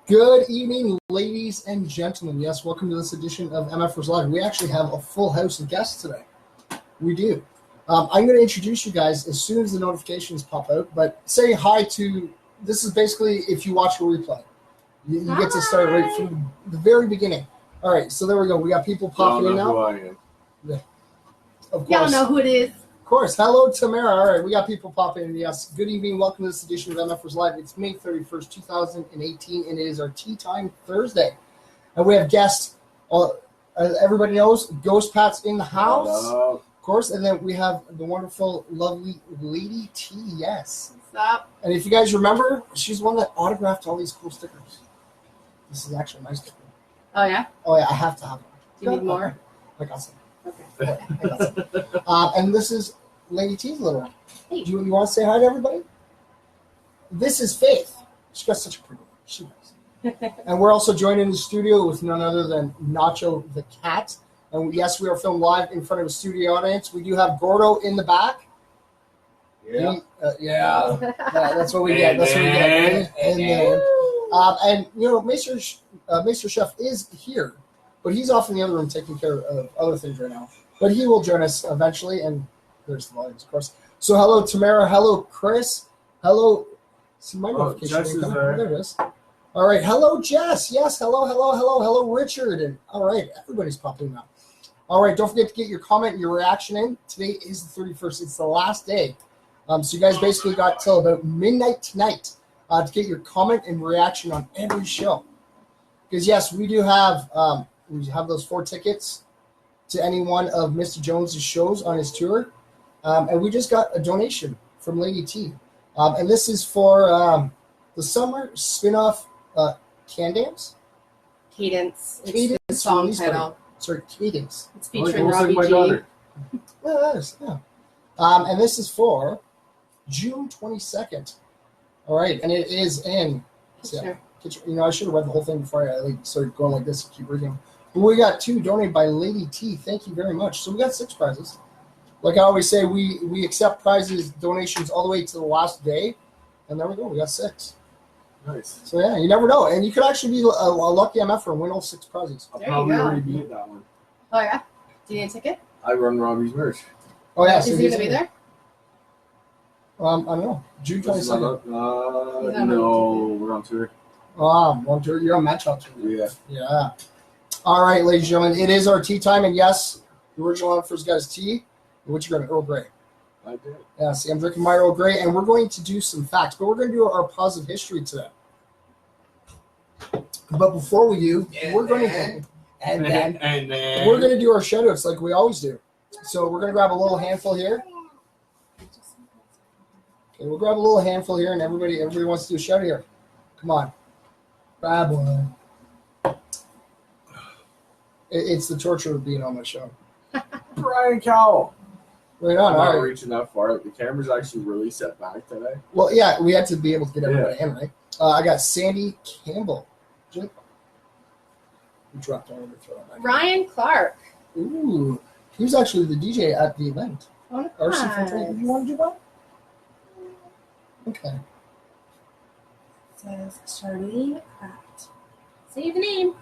Good evening, ladies and gentlemen. Yes, welcome to this edition of MFers Live. We actually have a full house of guests today. We do. I'm going to introduce you guys as soon as the notifications pop out, but say hi to, this is basically if you watch a replay. You get to start right from the very beginning. All right, so there we go. We got people popping in now. Who I am. Yeah. Of course. Y'all know who it is. Of course. Hello, Tamara. All right, we got people popping in. Yes. Good evening. Welcome to this edition of MFers Live. It's May 31st, 2018, and it is our Tea Time Thursday. And we have guests. Everybody knows Ghost Pat's in the house, of course. And then we have the wonderful, lovely Lady T. Yes. What's up? And if you guys remember, she's the one that autographed all these cool stickers. This is actually a nice sticker. Oh, yeah? Oh, yeah. I have to have one. Do you need more? I got some. Okay. And this is Lady T's little one. Hey. Do you want to say hi to everybody? This is Faith. She's got such a pretty one. She does. And we're also joined in the studio with none other than Nacho the cat. And yes, we are filmed live in front of a studio audience. We do have Gordo in the back. Yeah. Yeah, that's what we get. That's what we get. And then, and you know, Mr. Chef is here. But he's off in the other room taking care of other things right now. But he will join us eventually, and there's the volumes, of course. So hello, Tamara. Hello, Chris. Hello. See my notification. Jess is there. There it is. All right. Hello, Jess. Yes. Hello, Richard. And all right, everybody's popping now. All right. Don't forget to get your comment and your reaction in. Today is the 31st. It's the last day. So you guys basically got till about midnight tonight to get your comment and reaction on every show. Because yes, we do have. We have those 4 tickets to any one of Mr. Jones's shows on his tour. And we just got a donation from Lady T. And this is for the summer spin-off Cadence. Cadence. It's Cadence the song release title. party. Sorry, Cadence. It's featuring Like, Robbie my G. daughter. Yeah, that is, yeah. And this is for June 22nd. All right, and it is in... Sure. You know, I should have read the whole thing before I started going like this and keep reading. But we got 2 donated by Lady T. Thank you very much. So we got 6 prizes. Like I always say, we accept prizes, donations all the way to the last day. And there we go. We got 6. Nice. So, yeah, you never know. And you could actually be a lucky MFer and win all 6 prizes. I'll There you probably go. already be at that one. Oh, yeah? Do you need a ticket? I run Robbie's merch. Oh, yeah. Is he going to be there? I don't know. June 22nd. No, we're on tour. You're on Match Up. Yeah. Yeah. All right, ladies and gentlemen. It is our tea time. And, yes, the original MFers got his tea. What you got? Earl Grey. I did. Yeah, see, I'm drinking my Earl Grey, and we're going to do some facts, but we're going to do our positive history today. But before we do, we're going to do our shout-outs like we always do. So we're going to grab a little handful here. Okay, we'll grab a little handful here, and everybody wants to do a shout-out here. Come on. Grab one. It's the torture of being on my show. Brian Cowell. Right on. I'm not All right. reaching that far. The camera's actually really set back today. Well, yeah, we had to be able to get everybody in, right? I got Sandy Campbell. We dropped all over the throw. Ryan Clark. Ooh, he was actually the DJ at the event. Oh, RC420. You want to do that? Okay. Says Charlene Pratt. Say the name.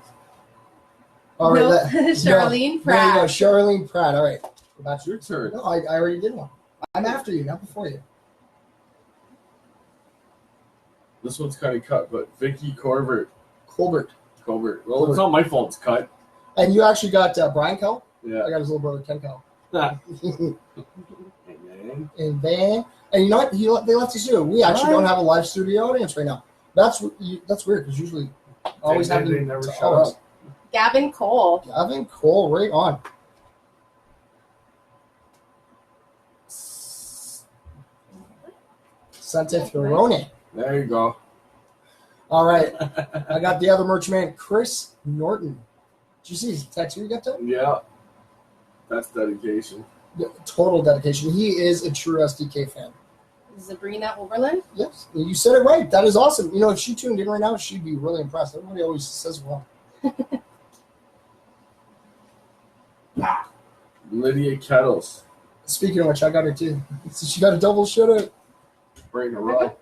All right. No, Charlene Charlene Pratt. There you go, Pratt. Charlene Pratt. All right. That's your turn. No, I already did one. I'm after you, not before you. This one's kind of cut, but Vicky Colbert. Colbert. Well, it's not my fault it's cut. And you actually got Brian Cowell? Yeah. I got his little brother, Ken Cowell. And And then, and you know what? They left us do. We actually don't have a live studio audience right now. That's weird because usually always have they them never to show us. up. Gavin Cole. Gavin Cole, right on. Santa Fiorone. There you go. All right. I got the other merch man, Chris Norton. Did you see his tattoo you got done? Yeah. That's dedication. Total dedication. He is a true SDK fan. Sabrina Oberlin. Yes. You said it right. That is awesome. You know, if she tuned in right now, she'd be really impressed. Everybody always says well. Lydia Kettles. Speaking of which, I got her too. So she got a double shout out. Right in a row.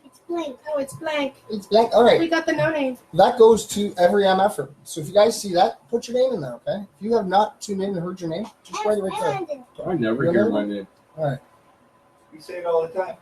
It's blank. Oh, it's blank. It's blank. All right. We got the no name. That goes to every MFer. So if you guys see that, put your name in there, okay? If you have not tuned in and heard your name, just write it right there. I never hear my name. All right. We say it all the time.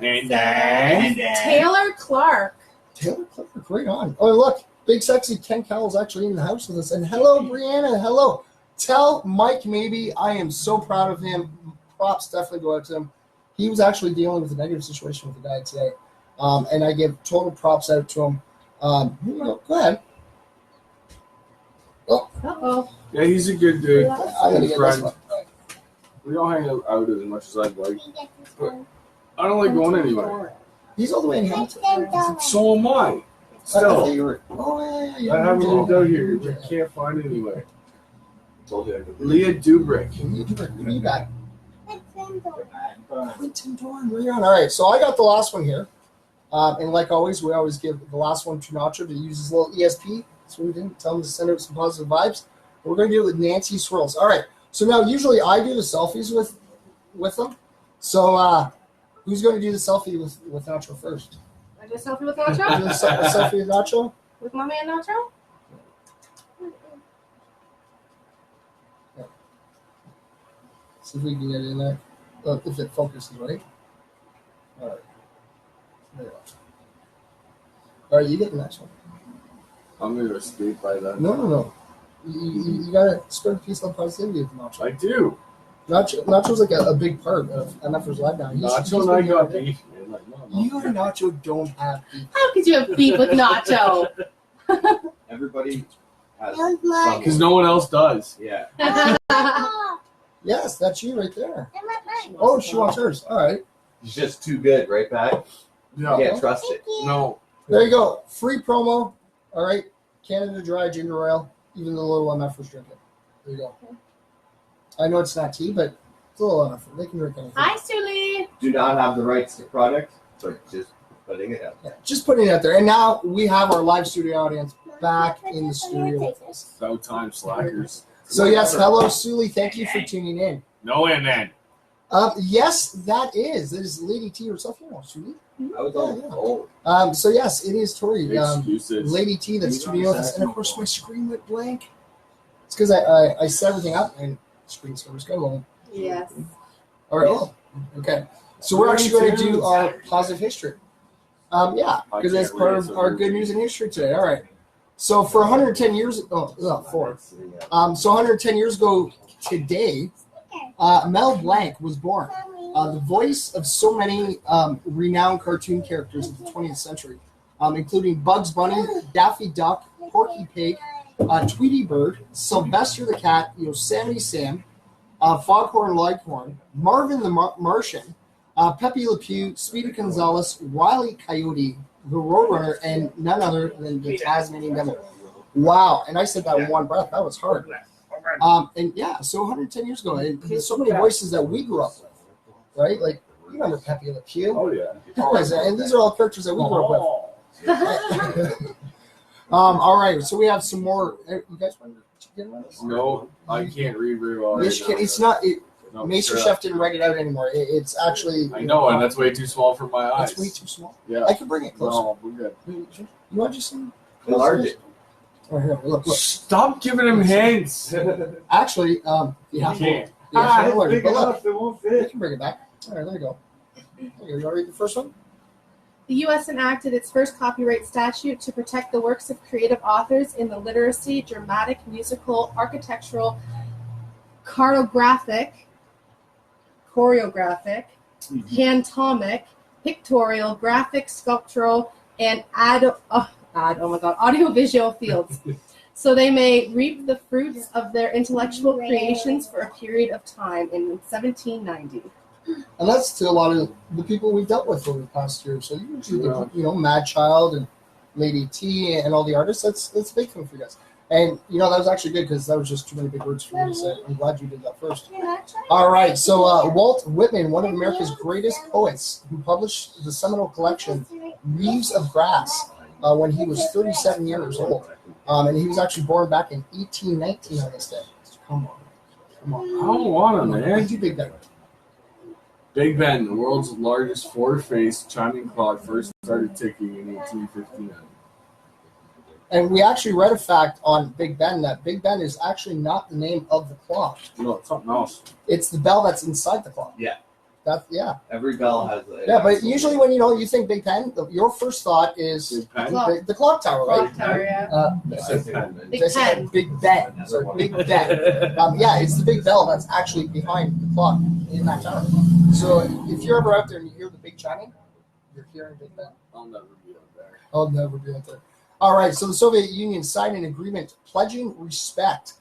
And Taylor Clark. Taylor Clifford, right on. Oh, look. Big sexy Ken Cowell's actually in the house with us. And hello, Brianna. Hello. Tell Mike maybe I am so proud of him. Props definitely go out to him. He was actually dealing with a negative situation with a guy today. And I give total props out to him. Go ahead. Uh-oh. Yeah, he's a good dude. I gotta get this one. We don't hang out as much as I'd like. But I don't like going anywhere. He's all the way in Hamilton. So am I. Still, Yeah. I haven't moved out here. I can't find it anywhere. told you I could Leah Dubrick. You got Quentin Dorn. Right on. All right, so I got the last one here. And like always, we always give the last one to Nacho to use his little ESP. So we didn't tell him to send out some positive vibes. But we're going to do it with Nancy Swirls. All right. So now usually I do the selfies with them. So who's going to do the selfie with Nacho first? I do a selfie with Do Nacho? the selfie with Nacho? With Mommy and Nacho? See if we can get it in there. If it focuses, right? All right. There you go. All right, you get the next one. I'm going to escape by that. No. You got to spread peace and positivity with Nacho. I do. Nacho's like a big part of MFers Live now. Nacho and I got beef, man. Like, no. You and Nacho don't have beef. How could you have beef with Nacho? Everybody has Because no one else does. Yeah. Yes, that's you right there. Oh, she wants hers. All right. He's just too good, right, Pat? You Yeah. can't trust it. No. There you go. Free promo. All right. Canada Dry Ginger Ale. Even the little MFers drink it. There you go. I know it's not tea, but it's a little MFer. They can drink anything. Hi, Sully. Do not have the rights to product, so just putting it out. Yeah, just putting it out there. And now we have our live studio audience back in the studio with us. About time, slackers. So yes, hello, Sully. Thank you for tuning in. No and then. Yes, that is Lady T herself. You know, Sully. I was all So yes, it is Tori, Excuses. Lady T that's tuning in with us. And of course, my screen went blank. It's because I set everything up and screen server's going. Yes. All right. Well, okay. So we're actually going to do our positive history. Yeah, because that's part of our good news and history today. All right. So for 110 years, so 110 years ago today, Mel Blanc was born. The voice of so many renowned cartoon characters of the 20th century, including Bugs Bunny, Daffy Duck, Porky Pig, Tweety Bird, Sylvester the Cat, Yosemite Sam, Foghorn Leghorn, Marvin the Martian, Pepe Le Pew, Speedy Gonzales, Wile E. Coyote, the Roadrunner, and none other than the Tasmanian Devil. Wow. And I said that in one breath. That was hard. And yeah, so 110 years ago, and there's so many voices that we grew up with, right? Like, you remember Pepe Le Pew? Oh, yeah. And these are all characters that we grew up with. All right, so we have some more. You guys want to get on this? No, I can't read very well. Right Michigan, now. it's not. No, Master straight Chef up. didn't write it out anymore. It's actually. I know, and that's way too small for my eyes. That's way too small. Yeah. I can bring it closer. No, we're good. You want just some? enlarge it. Oh, here, look. Stop giving him hints. Actually, You yeah. can't. Yeah, don't worry, big but look, enough, it won't you fit. can bring it back. All right, there you go. Here, you want to read the first one? The U.S. enacted its first copyright statute to protect the works of creative authors in the literacy, dramatic, musical, architectural, choreographic, pantomic, pictorial, graphic, sculptural, and audiovisual fields. So they may reap the fruits of their intellectual creations for a period of time in 1790. And that's to a lot of the people we've dealt with over the past year. So you usually get, Mad Child and Lady T and all the artists. That's a big thing for you guys. And, that was actually good because that was just too many big words for me to say. I'm glad you did that first. All right. So Walt Whitman, one of America's greatest poets, who published the seminal collection Leaves of Grass when he was 37 years old. And he was actually born back in 1819 on this day. Come on. I don't want him, man. You big guy. Big Ben, the world's largest four-faced chiming clock, first started ticking in 1859. And we actually read a fact on Big Ben that Big Ben is actually not the name of the clock. No, it's something else. It's the bell that's inside the clock. Yeah. Yeah. Every bell has But usually when you think Big Ben, your first thought is Big Ben? the clock tower, right? Clock tower, yeah. Big Ben. Big Ben. Sorry, Big Ben. Yeah, it's the big bell that's actually behind the clock in that tower. So if you're ever out there and you hear the big chiming, you're hearing Big Ben. I'll never be out there. I'll never be out there. All right, so the Soviet Union signed an agreement pledging respect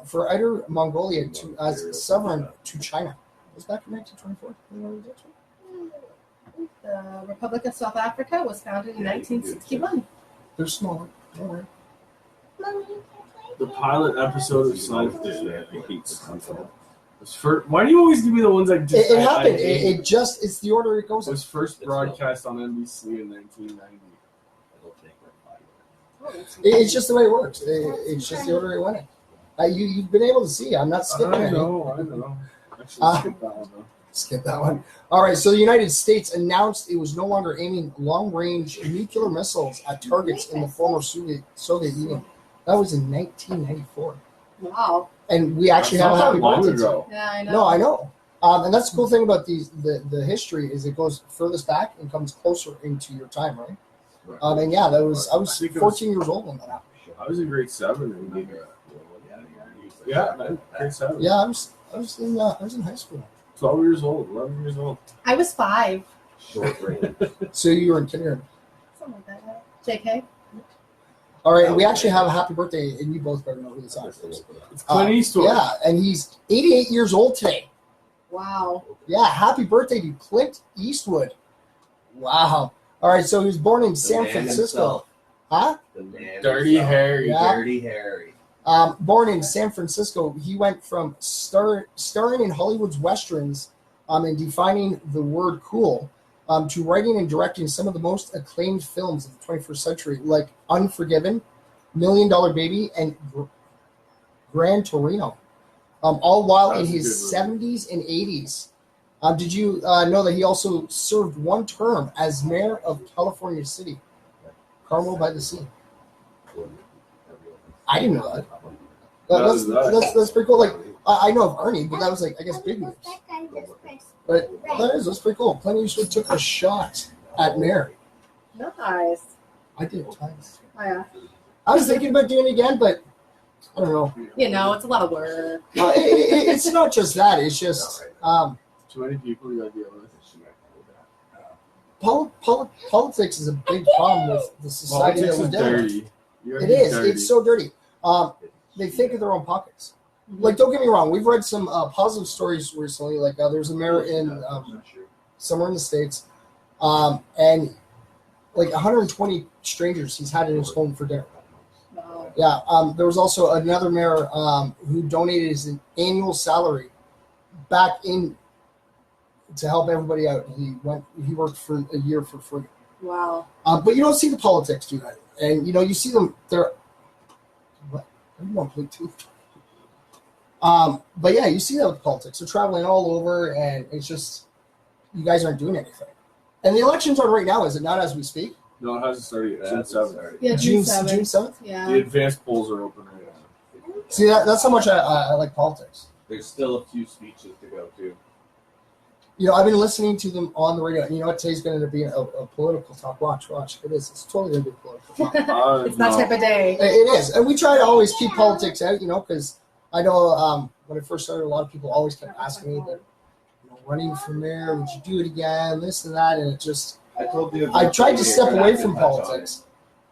for Outer Mongolia as sovereign to China. Was back in 1924? The Republic of South Africa was founded in 1961. They're smaller. Don't worry. The pilot episode of Snail. I hate Snail. Why do you always give me the ones that just... It happened. It's the order it goes It in. was first broadcast on NBC in 1990. It's just the way it works. It's just the order it went in. You've been able to see. I'm not skipping I any. know. Actually, skip that one, though. Skip that one. All right, so the United States announced it was no longer aiming long-range nuclear missiles at targets in the former Soviet Union. That was in 1994. Wow. And we actually That's have a not happy that long birthday. ago. Yeah, I know. No, I know. And that's the cool thing about the history is it goes furthest back and comes closer into your time, right? And yeah, I was 14 years old when that happened. I was in grade 7. Yeah, man, grade 7. Yeah, I was in high school. 12 years old, 11 years old. I was 5. Short range. So you were in kindergarten. Something like that. JK? All right, and we actually have a happy birthday, and you both better know who this actor is. It's Clint Eastwood. Yeah, and he's 88 years old today. Wow. Yeah, happy birthday to Clint Eastwood. Wow. All right, so he was born in San Francisco. Huh? Dirty Harry. Yeah. Dirty Harry. Born in San Francisco, he went from starring in Hollywood's westerns and defining the word cool to writing and directing some of the most acclaimed films of the 21st century, like Unforgiven, $1 Million Baby, and Gran Torino, all while in his 70s and 80s. Did you know that he also served one term as mayor of California City, Carmel by the Sea? I didn't know that. That's pretty cool. Like I know of Arnie, but that was like I guess big news. But that's pretty cool. Clint Eastwood took a shot at mayor. Nice. I did it twice. Oh, yeah. I was thinking about doing it again, but I don't know. It's a lot of work. No, it's not just that. It's just Too many people you gotta deal with. politics is a big problem with the society Politics that is we live in. dirty. It is. Dirty. It's so dirty. They think of their own pockets. Like, don't get me wrong. We've read some positive stories recently. Like, there's a mayor in somewhere in the States, and like 120 strangers he's had in his home for dinner. Wow. Yeah. There was also another mayor who donated his annual salary back in to help everybody out. He worked for a year for free. Wow. But you don't see the politics do that. And, you see them, they're, what? I don't want to play too. But yeah, you see that with politics. They're traveling all over, and it's just, you guys aren't doing anything. And the election's on right now, is it not, as we speak? No, it hasn't started yet. June 7th. Yeah, June 7th. June 7th? Yeah. The advanced polls are open right now. See, that's how much I like politics. There's still a few speeches to go to. I've been listening to them on the radio. And you know what? Today's going to be a political talk. Watch. It is. It's totally going to be political talk. It's that type of day. It is. And we try to always keep politics out, because I know when I first started, a lot of people always kept asking me, that, running for mayor, would you do it again, this and that, and it just, I told you. I tried to step away from politics.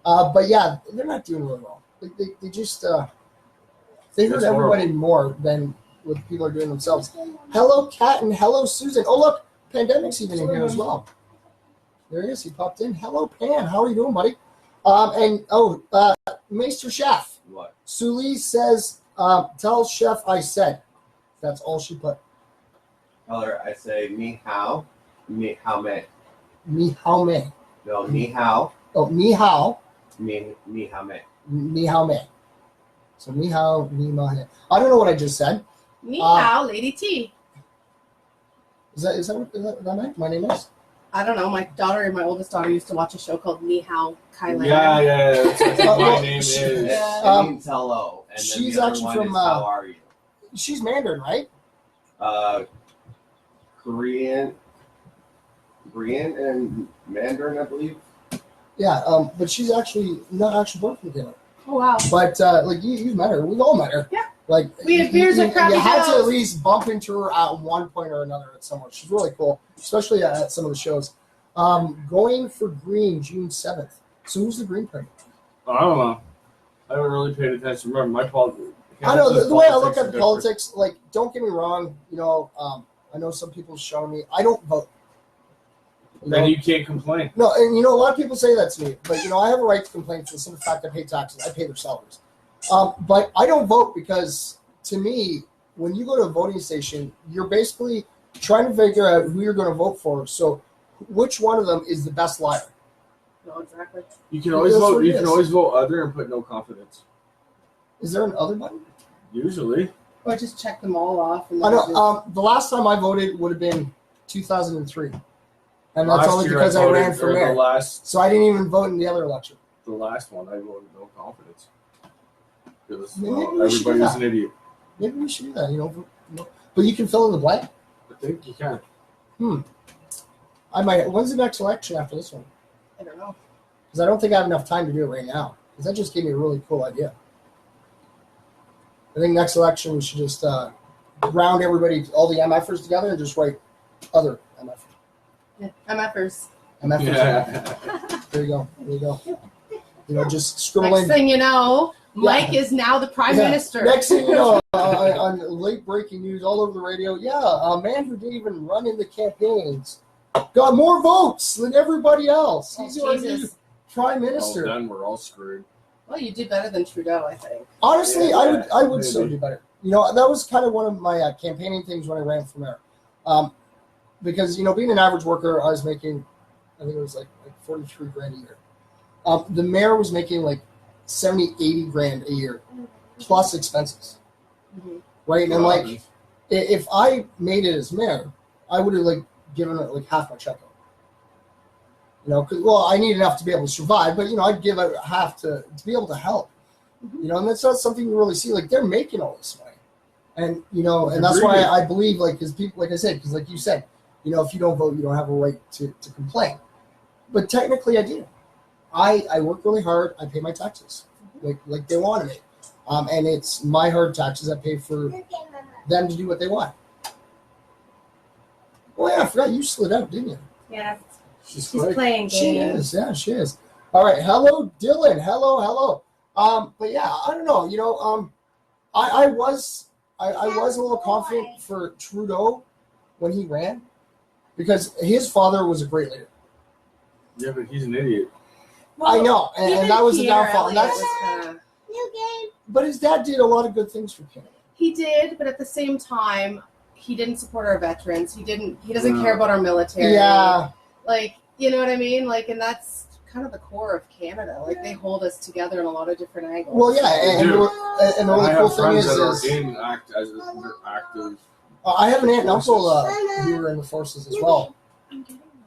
But yeah, they're not doing really well. They just, they hurt everybody more than what people are doing themselves. Hello, Kat, and hello, Susan. Oh, look, Pandemic's even in here as well. There he is. He popped in. Hello, Pan. How are you doing, buddy? Meister Chef. What? Suli says, tell Chef I said. That's all she put. Tell her I say me how me. Me how me. No, me how. Oh, me how. Me how me. Me how me. So me how, me my. I don't know what I just said. Ni hao, Lady T. Is that my name is? I don't know. My daughter and my oldest daughter used to watch a show called Ni Hao Kailan. Yeah. That's what my well, name she- is. Yeah. It means hello. And then she's the other actually one from, is how are you? She's Mandarin, right? Korean and Mandarin, I believe. Yeah, but she's actually not actually born from Canada. Oh wow. But like you've met her, we've all met her. Yeah. Like We had beers at Crappy You had to Joe's. at least bump into her at one point or another at somewhere. She's really cool, especially at some of the shows. Going for green June 7th. So who's the green party? I don't know. I haven't really paid attention. Remember, my politics. I know the way I look at politics. Like, don't get me wrong. I know some people show me. I don't vote. And you can't complain. No, and a lot of people say that to me, but I have a right to complain for the simple fact I pay taxes. I pay their salaries. But I don't vote because, to me, when you go to a voting station, you're basically trying to figure out who you're going to vote for. So, which one of them is the best liar? No, exactly. You can always That's vote. what it You can is. always vote other and put no confidence. Is there an other button? Usually. Or just check them all off. And I then just- know. The last time I voted would have been 2003, and that's Last only year because I voted ran for for mayor. So I didn't even vote in the other election. The last one, I voted no confidence. Because Maybe we should do everybody was that. an idiot. Maybe we should do that. But you can fill in the blank. I think you can. I might. When's the next election after this one? I don't know. Because I don't think I have enough time to do it right now. Because that just gave me a really cool idea. I think next election we should just round everybody, all the MFers together, and just write other MFers. Yeah. MFers. MFers. Yeah. There you go. Just scribble Next in. thing you know, Mike is now the prime Yeah. minister. Next thing you know, on late breaking news all over the radio, a man who didn't even run in the campaigns got more votes than everybody else. Oh, He's our new Jesus. prime Well, minister. then we're all screwed. Well, you did better than Trudeau, I think. Honestly, Yeah, I would so maybe. do better. That was kind of one of my campaigning things when I ran for mayor. Because being an average worker, I was making, I think it was like 43 grand a year. The mayor was making like 70, 80 grand a year, plus expenses. Mm-hmm. Right? And like, if I made it as mayor, I would have like given it like half my check. Because I need enough to be able to survive, but I'd give out half to be able to help. And that's not something you really see. Like, they're making all this money, and and that's why I believe, like, because people, like I said, because like you said, if you don't vote, you don't have a right to complain. But technically, I do. I work really hard. I pay my taxes, like they wanted me, and it's my hard taxes I pay for them to do what they want. Oh yeah, I forgot you slid out, didn't you? Yeah, She's she's quick. playing games. She is, yeah, she is. All right, hello, Dylan. Hello. But yeah, I don't know. I was a little confident for Trudeau when he ran because his father was a great leader. Yeah, but he's an idiot. I know, and that was the Pierre downfall. And Elliott that's, was kinda- but his dad did a lot of good things for Canada. He did, but at the same time, he didn't support our veterans. He doesn't No. care about our military. Yeah, Like, you know what I mean? Like, and that's kind of the core of Canada. Like, they hold us together in a lot of different angles. well, yeah, and do. the really I cool have thing friends is that are in they're active. I have an aunt and uncle who were in the forces as well.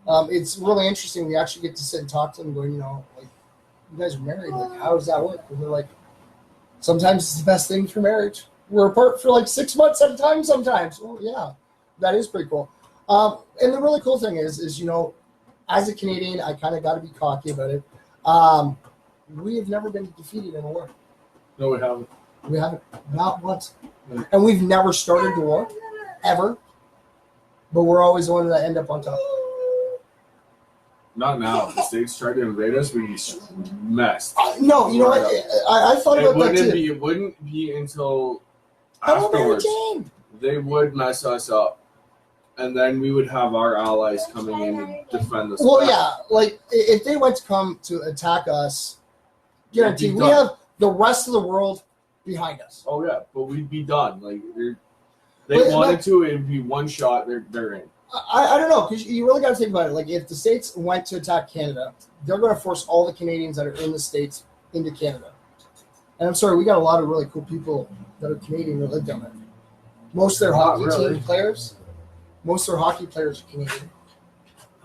It's really interesting. We actually get to sit and talk to them, going, like, you guys are married. Like, how does that work? And they're like, sometimes it's the best thing for marriage. We're apart for like 6 months at a time sometimes. Well, yeah, that is pretty cool. And the really cool thing is as a Canadian, I kind of got to be cocky about it. We have never been defeated in a war. No, we haven't. We haven't, not once. And we've never started the war, ever. But we're always the ones that end up on top. Not now. If the States tried to invade us, we'd be messed. No, you know what? I thought about that too. It wouldn't be until How about Mary afterwards Jane? they would mess us up, and then we would have our allies coming in to defend us. Well, back. yeah, like if they went to come to attack us, guaranteed It'd we be have the rest of the world behind us. Oh yeah, but we'd be done. Like they But- wanted to, it'd be one shot. They're in. I don't know, because you really got to think about it. Like, if the States went to attack Canada, they're going to force all the Canadians that are in the States into Canada. And I'm sorry, we got a lot of really cool people that are Canadian that live down there. Most of their Not hockey really. team players most of their hockey players are Canadian.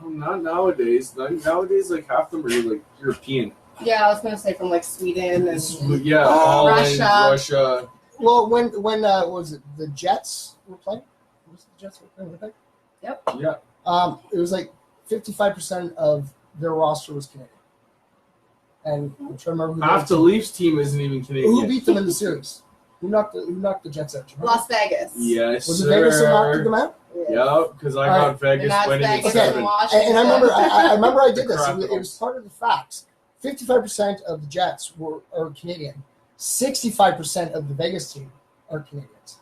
Oh, not nowadays. Nowadays, like half of them are like European. Yeah, I was gonna say from like Sweden and Yeah, Holland, Russia. Well, when what was it the Jets were playing? Was it the Jets were playing Winnipeg? Yep. Yeah. It was like 55% of their roster was Canadian. And I'm trying to remember who Half the Leafs team isn't even Canadian. who beat them in the series. Who knocked the Jets out? Las Vegas. Yes, Was it sir. Vegas that knocked them out? Yeah, because I got Vegas And that's winning in Vegas 7. and Washington. And I remember I remember I did The this. crap It was part of the facts. 55% of the Jets are Canadian. 65% of the Vegas team are Canadians.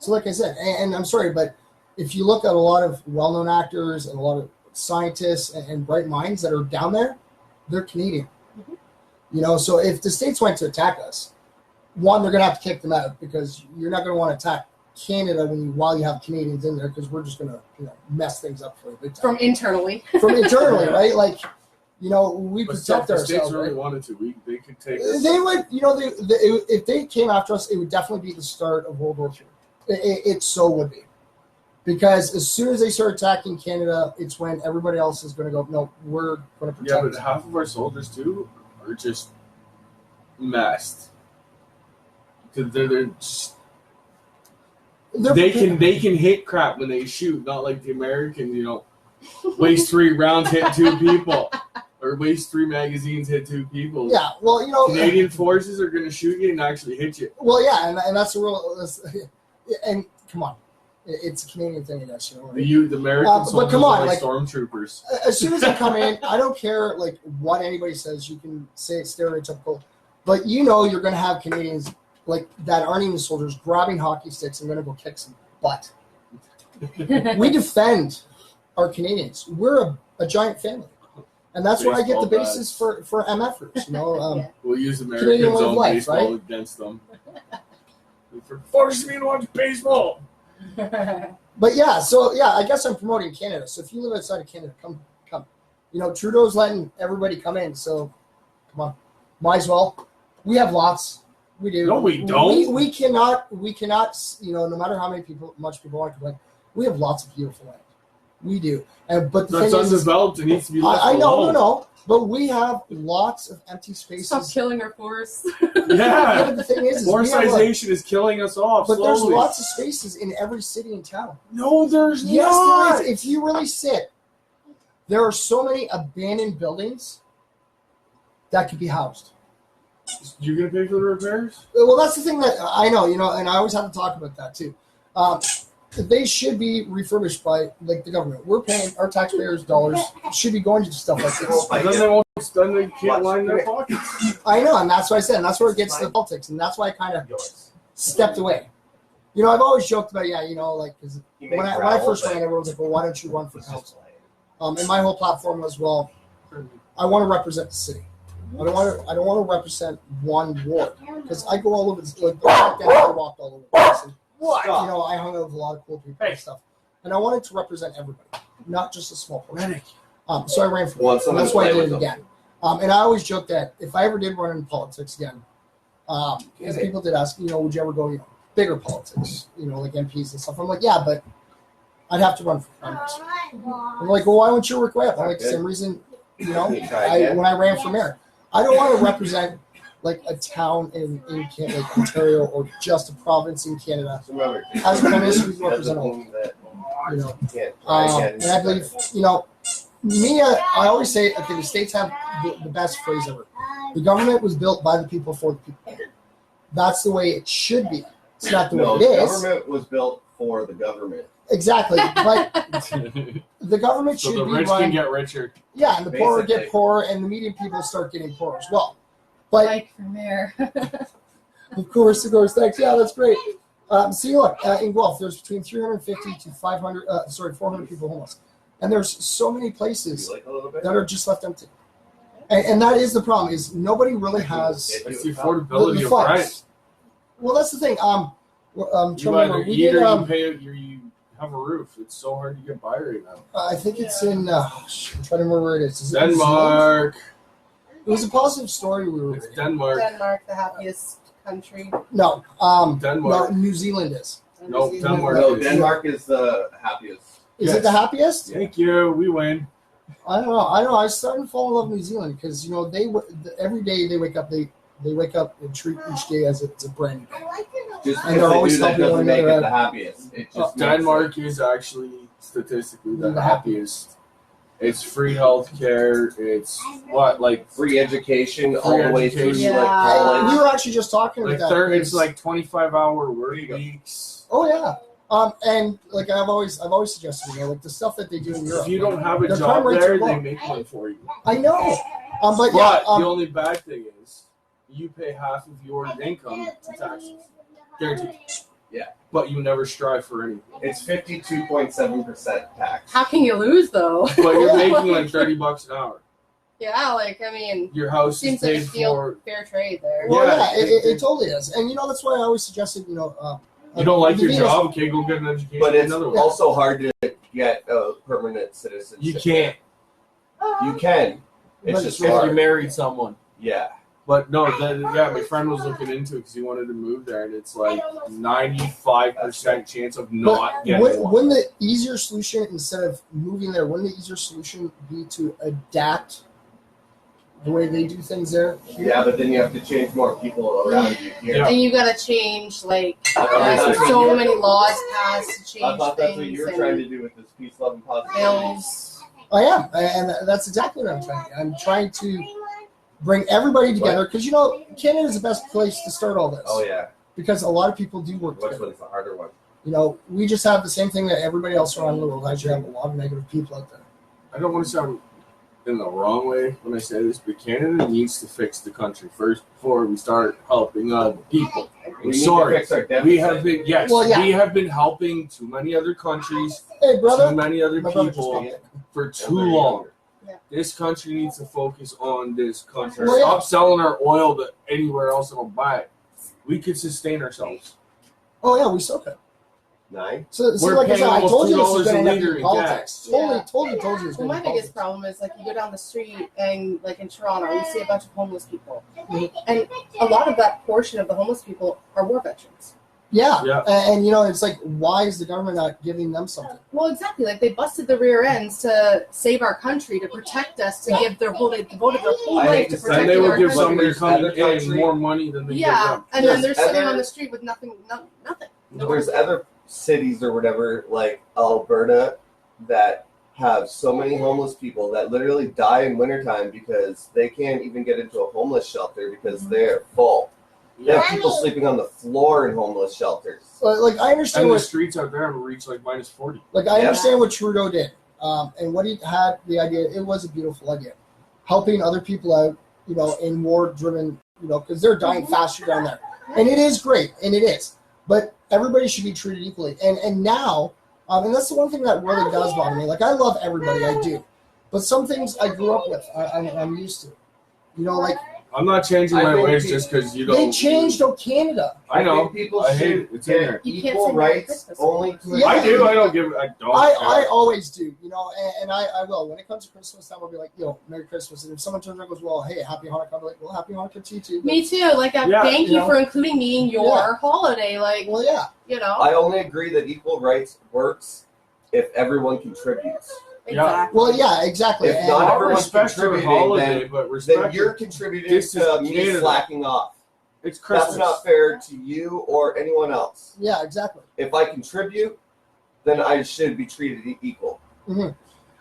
So like I said, and I'm sorry, but if you look at a lot of well-known actors and a lot of scientists and bright minds that are down there, they're Canadian. Mhm. You know, so if the States went to attack us, one, they're going to have to kick them out because you're not going to want to attack Canada while you have Canadians in there because we're just going to mess things up for a big time. From internally. From internally, right? Like, we But still, if protect the States ourselves. really Right? wanted to, they could take us. They would, if they came after us, it would definitely be the start of World War III. It so would be. Because as soon as they start attacking Canada, it's when everybody else is going to go, no, we're going to protect Yeah, but them. half of our soldiers, too, are just messed. Because they're just... They can hit crap when they shoot, not like the Americans, waste 3 rounds, hit 2 people. Or waste 3 magazines, hit 2 people. Yeah, well, Canadian forces are going to shoot you and actually hit you. Well, yeah, and that's the real. And come on, it's a Canadian thing, I guess. Right? The American soldiers but come on, are like like stormtroopers. As soon as they come in, I don't care like what anybody says. You can say it's stereotypical, but you're going to have Canadians like that aren't even soldiers grabbing hockey sticks and going to go kick some butt. We defend our Canadians. We're a giant family. And that's where I get the basis for MFers. Yeah. We'll use Canadian Americans way of on life, baseball right? against them. Force me to watch baseball. But I guess I'm promoting Canada. So if you live outside of Canada, come. Trudeau's letting everybody come in. So come on, might as well. We have lots. We do. No, we don't. We cannot. No matter how much people want to complain, we have lots of beautiful land. We do. But the That's thing is, undeveloped. It needs to be left I know, alone. no. But we have lots of empty spaces. Stop killing our forests. Yeah, Yeah. but the thing is we have, Forestation is killing us off but slowly. there's lots of spaces in every city and town. No, there's Yes, not. there is. If you really sit, there are so many abandoned buildings that could be housed. You gonna pay for the repairs? Well, that's the thing that I know, and I always have to talk about that too. They should be refurbished by like the government. We're paying our taxpayers' dollars. Should be going to stuff like this. Then they can't line their pockets. I know, and that's what I said, and that's where it gets to the politics, and that's why I kind of stepped away. I've always joked about, because when I first ran, everyone was like, well, why don't you run for council? And my whole platform was, well, I want to represent the city. I don't want to represent one ward because I go all over I walked all over the place. And, I hung out with a lot of cool people and stuff, and I wanted to represent everybody, not just a small portion. So I ran for it, and that's why I did it again. And I always joked that if I ever did run in politics again, because people did ask, would you ever go, bigger politics, like MPs and stuff. I'm like, yeah, but I'd have to run for Congress. I'm like, well, why don't you work way up? I'm like, the same reason, when I ran for mayor, I don't want to represent like a town in Canada, like Ontario, or just a province in Canada. As a feminist, we represent all of them. And I believe, me, I always say, okay, the states have the best phrase ever. The government was built by the people for the people. That's the way it should be. It's not the way it is. The government was built for the government. Exactly, but the government should So the be rich run. can get richer. Yeah, and the poor Basically. get poorer, and the median people start getting poorer as well. But Like for mayor. of course, thanks. Yeah, that's great. See, look, in Guelph, there's between 350 to 400 people homeless, and there's so many places that are just left empty. And that is the problem. Is nobody really has It's the affordability of funds. rent. Well, that's the thing. You have a roof. It's so hard to get by right now. I think it's in. I'm trying to remember where it is. Is it in Denmark. It was a positive story we were It's reading. Denmark. Denmark, the happiest country. No, Denmark. no, New Zealand is. No, Denmark. No, Denmark is the happiest. Is it the happiest? Thank you. We win. I don't know. I started to fall in love with New Zealand because every day they wake up, they wake up and treat each day as it's a brand new day. Just And because they're they always do that helping doesn't one make it another the happiest. It just makes Denmark it- is actually statistically the The happiest. It's free healthcare. It's free education all Free the way through education. like Yeah. We college. were actually just talking about that. it's like 25-hour work There you go. weeks. Oh yeah. And like I've always suggested, like the stuff that they do in Europe. If you don't have a Their job crime rates there, are they low. make one for you. I know. But But yeah. the only bad thing is you pay half of your income to taxes. Guaranteed. Yeah. But you never strive for anything. It's 52.7% tax. How can you lose though? But you're making like $30 an hour. Yeah, like I mean, Your house is seems like paid a field for. fair trade there. Well, Yeah, yeah, it totally is. And that's why I always suggested, You don't like your the thing is- job? Okay, go get an education. But it's another one. also hard to get a permanent citizenship. You can't You can. It's But just if you hard. married someone. Yeah. But no, my friend was looking into it because he wanted to move there, and it's like 95% chance of not getting one. Wouldn't the easier solution, instead of moving there, wouldn't the easier solution be to adapt the way they do things there? Yeah, but then you have to change more people around you here. Yeah. And you gotta change like I thought there's that's what so you- many laws passed to change I thought that's what things you were and trying to do with this peace, love, and positivity. bills. I am, and that's exactly what I'm trying to do. I'm trying to bring everybody together because, Canada is the best place to start all this. Oh, yeah. Because a lot of people do work Which together. one's the harder one? We just have the same thing that everybody else around the world has. You have a lot of negative people out there. I don't want to sound in the wrong way when I say this, but Canada needs to fix the country first before we start helping other people. We need Sorry, to fix our deficit. we have been Well, yeah. we have been helping too many other countries, Hey, too brother. many other My brother just people called me. for too long. Yeah. This country needs to focus on this country. Well, yeah. Stop selling our oil to anywhere else that'll buy it. We could sustain ourselves. Oh, yeah, we still could. 9? So, We're like I paying said, I almost told you this $2 was going a to end up liter in in politics. gas. Totally Yeah. told you it was Well, going my to be biggest politics. problem is like you go down the street and like in Toronto, you see a bunch of homeless people, Mhm. and a lot of that portion of the homeless people are war veterans. Yeah. Yeah. And it's like, why is the government not giving them something? Well, exactly. Like they busted the rear ends to save our country, to protect us, to give their whole, they devoted their whole I life hate to to say And they protecting will our give country. somebody There's coming other in country- more money than they give Yeah, them. and then they're There's sitting other- on the street with nothing. There's other cities or whatever, like Alberta, that have so many homeless people that literally die in wintertime because they can't even get into a homeless shelter because they're full. They have people sleeping on the floor in homeless shelters. Like, I understand And the what streets out there will reach like minus 40. Like, I Yeah. understand what Trudeau did, and what he had the idea. It was a beautiful idea, helping other people out, in war-driven, because they're dying faster down there, and it is great, and it is. But everybody should be treated equally, and now, and that's the one thing that really does bother me. Like, I love everybody, I do, but some things I grew up with, I'm used to. Like I'm not changing I my think ways he- just because you don't. they changed Canada. I know. think people I hate should it. It's in there. get You can't equal say Merry rights Christmas. only to Yeah. I do. I don't give. I don't. I always do, and I will. When it comes to Christmas time, I'll be like, Merry Christmas. And if someone turns around and goes, well, hey, Happy Hanukkah, I'll be like, well, Happy Hanukkah to you too. Me too. Like, Yeah, thank you you know. for including me in your Yeah. holiday. Like, Well, yeah. I only agree that equal rights works if everyone contributes. exactly. Well, yeah, exactly. If And- not Not everyone's respect your contributing, holiday, then- but Then respect. you're contributing This is to me Canada. slacking off. It's Christmas. That's not fair to you or anyone else. Yeah, exactly. If I contribute, then I should be treated equal.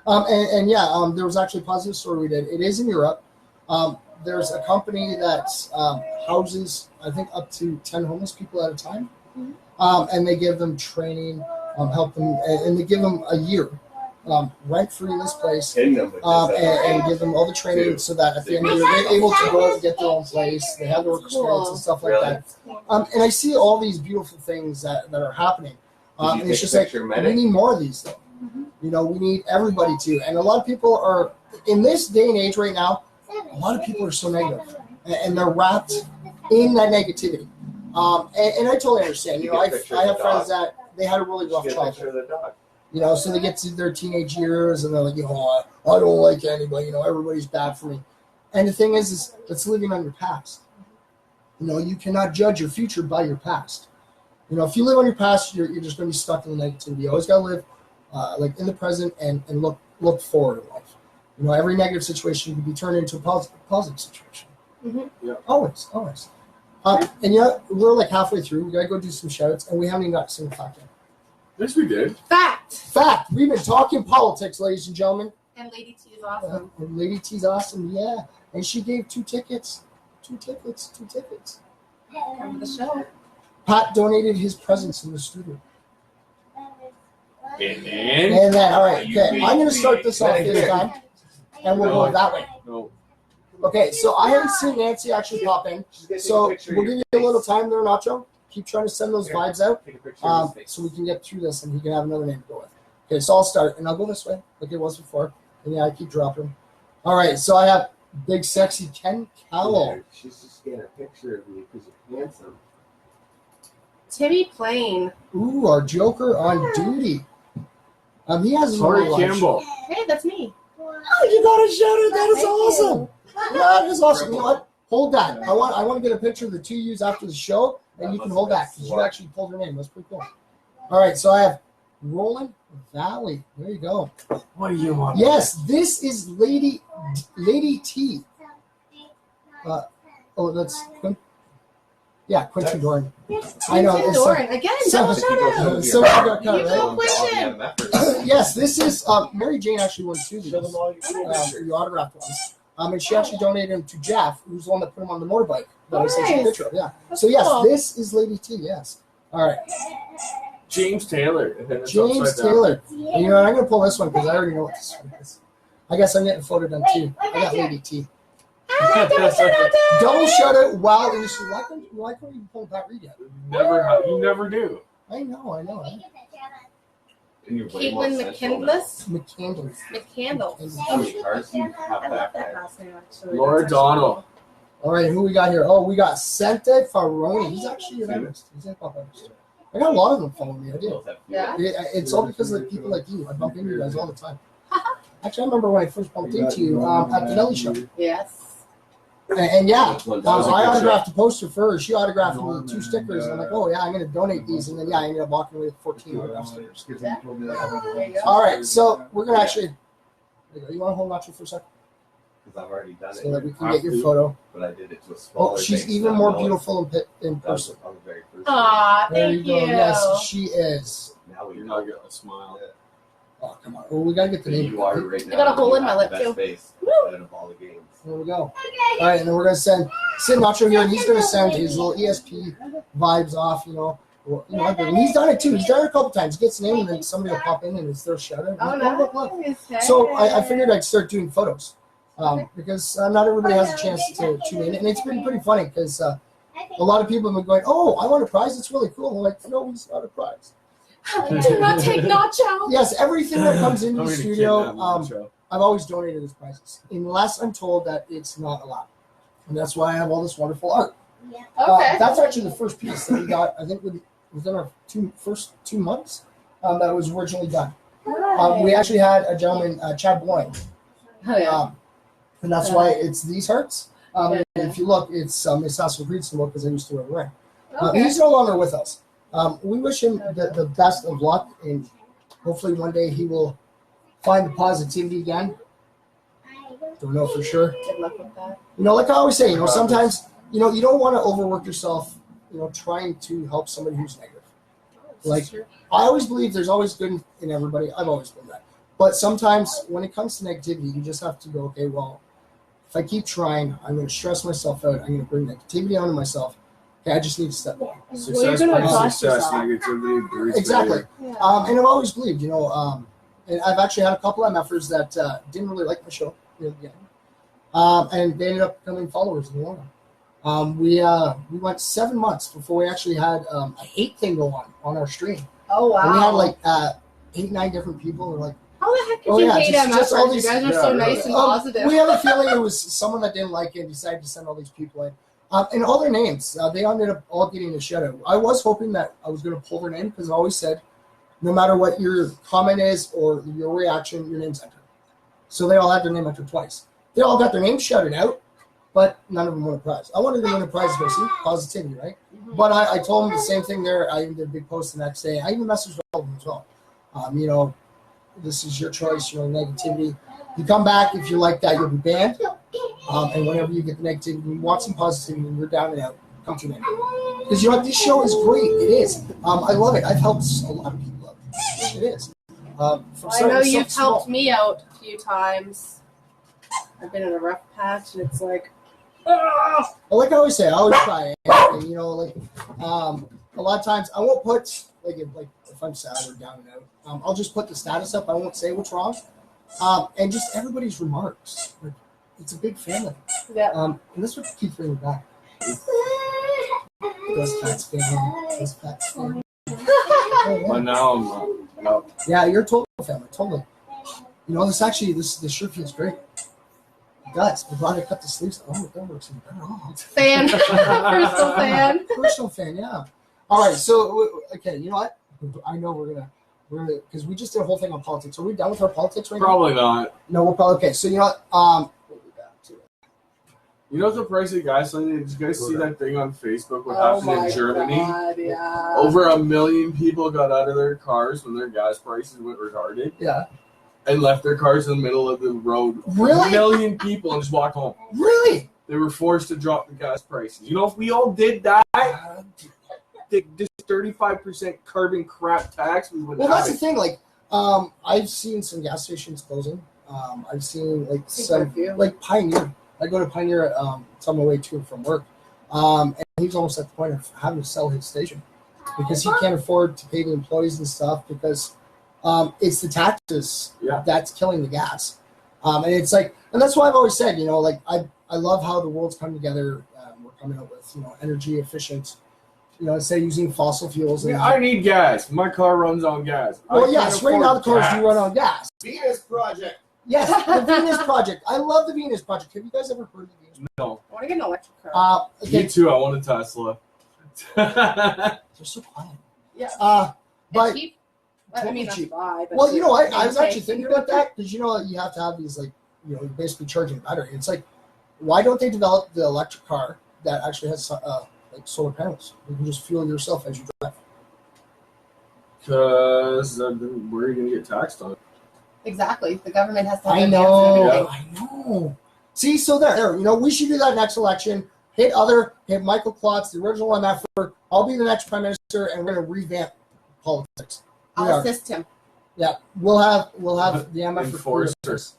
There was actually a positive story we did. It is in Europe. There's a company that houses, I think, up to 10 homeless people at a time. And they give them training, help them, and they give them a year rent-free in this place. And give them all the training so that at the end of the year, they're able to go out and get their own place. They have their work experience and stuff like Really? that. And I see all these beautiful things that are happening. Did you And it's take just a like, picture, we Medic? need more of these things. We need everybody to. And a lot of people are, in this day and age right now, a lot of people are so negative. And they're wrapped in that negativity. And I totally understand. You get a I picture of have the friends dog. that they had a really rough Get a childhood. picture of the dog. So they get to their teenage years and they're like, I don't like anybody, everybody's bad for me. And the thing is it's living on your past. You cannot judge your future by your past. If you live on your past, you're just going to be stuck in the negativity. You always got to live like in the present and look forward in life. Every negative situation can be turned into a positive situation. Mm-hmm. Yeah. Always. And yeah, we're like halfway through. We got to go do some shout-outs, and we haven't even got a single fact yet. Yes, we did. Fact. We've been talking politics, ladies and gentlemen. And Lady T is awesome. And Lady T's awesome, yeah. And she gave 2 tickets. 2 tickets. Come to the show. Pat donated his presence in the studio. And And then, all right, okay. I'm going to start this off this time, and we'll go that way. No. Okay, so I haven't seen Nancy actually pop in, so we'll give you a little time there, Nacho. Keep trying to send those vibes out, so we can get through this, and he can have another name to go with. Okay, so I'll start, and I'll go this way, like it was before. And yeah, I keep dropping. All right, so I have big, sexy Ken Cowell. She's just getting a picture of me because you're handsome. Timmy Plain. Ooh, our Joker on duty. He has Sorry, Campbell. Hey, that's me. Oh, you got a shout out. That is Thank awesome. That is awesome. You know what? Hold that. I want to get a picture of the 2 yous after the show, and you can hold that because you actually pulled her name. That's pretty cool. All right, so I have Roland Valley. There you go. What do you want? Yes, this is Lady T. That's Quinn. Yeah, Quentin Doran. I know. Quentin It's Doran. Again, double shout out. so we got cut, You right? go, Quentin. Yes, this is Mary Jane actually won 2 of these. The autographed ones. And she actually donated them to Jeff, who's the one that put him on the motorbike that I sent you a picture of. Yeah. That's So yes, cool. this is Lady T. Yes. All right. James Taylor. James Taylor. And, I'm gonna pull this one because I already know what this one is. I guess I'm getting photo done too. I got Lady T. Double shout out. Wow. Why couldn't you pull Pat Reed yet? You never do. I know. Caitlin McCandless. McCandless. How many cars do you have I love back that there? last name, actually. Laura That's Donald. All right, who we got here? Oh, we got Sente Faroni. He's actually an artist. He's a pop artist. I got a lot of them following me. I do. Yeah. It's all because of people like you. I bump into you guys all the time. Actually, I remember when I first bumped into you at the Nelly show. Yes. And yeah, I autographed a poster for her. She autographed me 2 stickers. And I'm like, oh, yeah, I'm going to donate these. And then, yeah, I ended up walking away with 14 autographed stickers. There you go. All right, so we're going to actually. You want to hold Nacho for a second? Because I've already done So that it, we can get your photo. but I did it to a smaller. Oh, she's base even than more Noah's. beautiful in That was person. on the very first. Aw, There thank you you. go. Yes, she is. Now we You're know. not getting a smile. Oh, come on. Well, we got to get the name. You are right now. I got a hole in my You have lip, the best too. face Woo. out of all the games. There we go. All right, and then we're going to send Nacho here, and he's going to send his little ESP vibes off, and he's done it too. He's done it a couple times. He gets an name, and then somebody will pop in, and it's their shout out. Oh, Look. nice. So I figured I'd start doing photos because not everybody has a chance to tune in. And it's been pretty funny because a lot of people have been going, oh, I want a prize. It's really cool. I'm like, no, it's not a prize. Do not take Nacho. Yes, everything that comes into I'm the gonna studio, kidnap Nacho. I've always donated as prizes, unless I'm told that it's not allowed. And that's why I have all this wonderful art. Okay. That's actually the first piece that we got, I think, within our first 2 months that was originally done. We actually had a gentleman, Chad Boyne, Oh, yeah. and that's why it's these hearts. And if you look, it's Miss Hassel Creed's book because I used to wear a ring. Okay. He's no longer with us. We wish him the best of luck, and hopefully one day he will find the positivity again. Don't know for sure. Good luck with that. Like I always say, sometimes, you don't want to overwork yourself, trying to help somebody who's negative. Like, I always believe there's always good in everybody. I've always been that. But sometimes when it comes to negativity, you just have to go, okay, well, if I keep trying, I'm going to stress myself out. I'm going to bring negativity onto myself. Okay, I just need to step back. Success gonna brings exhaust success, yourself. negativity breeds Exactly. failure. Yeah. And I've always believed, and I've actually had a couple of MFers that didn't really like my show in the beginning. And they ended up becoming followers in the long run. We went 7 months before we actually had a hate thing go on our stream. Oh, wow. And we had like 8, 9 different people who were like, How the heck did Oh, you yeah, hate just all MFers? You these- guys are yeah, so really. nice and positive. we have a feeling it was someone that didn't like it and decided to send all these people in. And all their names, they ended up all getting a shout out. I was hoping that I was going to pull their name because I always said, no matter what your comment is or your reaction, your name's entered. So they all had their name entered twice. They all got their names shouted out, but none of them won a prize. I wanted to win a prize for positivity, right? But I told them the same thing there. I even did a big post the next day. I even messaged all of them as well. This is your choice, negativity. You come back, if you like that, you'll be banned. And whenever you get the negativity, you want some positivity, and you're down and out, come to me. Because you know what, this show is great. It is. I love it. I've helped a lot of people out. It is. I know you've helped me out a few times. I've been in a rough patch, and it's like, like I always say, I always try. And, a lot of times I won't put if I'm sad or down and out, I'll just put the status up. I won't say what's wrong, and just everybody's remarks. Like, it's a big family. Yeah. And that's what keeps bringing me back. Those cats family. Those cats family. But now I'm out. Yeah, you're a total family. Totally. This shirt feels great. Guys, we're glad I cut the sleeves. Oh, that works even better. Oh. Fan. Personal fan. Personal fan, yeah. All right, so, okay, you know what? I know we're gonna, because we just did a whole thing on politics. Are we done with our politics right Probably not. now? No, we're probably, okay, so you know what? We'll be back to it. You know the price of gasoline? Did you guys see that thing on Facebook? What happened in Germany? God, yeah. Over 1 million people got out of their cars when their gas prices went retarded. Yeah. And left their cars in the middle of the road. Really? 1 million people and just walked home. Really? They were forced to drop the gas prices. You know, if we all did that, this 35% carbon crap tax, we wouldn't Well, have that's the it. thing. Like, I've seen some gas stations closing. I've seen some Pioneer. I go to Pioneer. It's on my way to and from work, and he's almost at the point of having to sell his station because he can't afford to pay the employees and stuff because it's the taxes that's killing the gas. And it's like, and that's why I've always said, I love how the world's come together. We're coming up with energy efficient. Instead of using fossil fuels. And I need gas. My car runs on gas. Well, yes, right now the cars do run on gas. Venus Project. Yes, the Venus Project. I love the Venus Project. Have you guys ever heard of the Venus Project? No. I want to get an electric car. Me too. I want a Tesla. They're so quiet. Yeah. But cheap. I mean, not to buy, but well, you know what? I was actually thinking about that because you have to have these you're basically charging a battery. It's like, why don't they develop the electric car that actually has solar panels? You can just fuel yourself as you drive. Because where are you going to get taxed on? Exactly. The government has to have I know. See, so there. We should do that next election. Hit Michael Klotz, the original MFer. I'll be the next prime minister, and we're going to revamp politics. I'll assist him. Yeah, we'll have the MFer enforcers.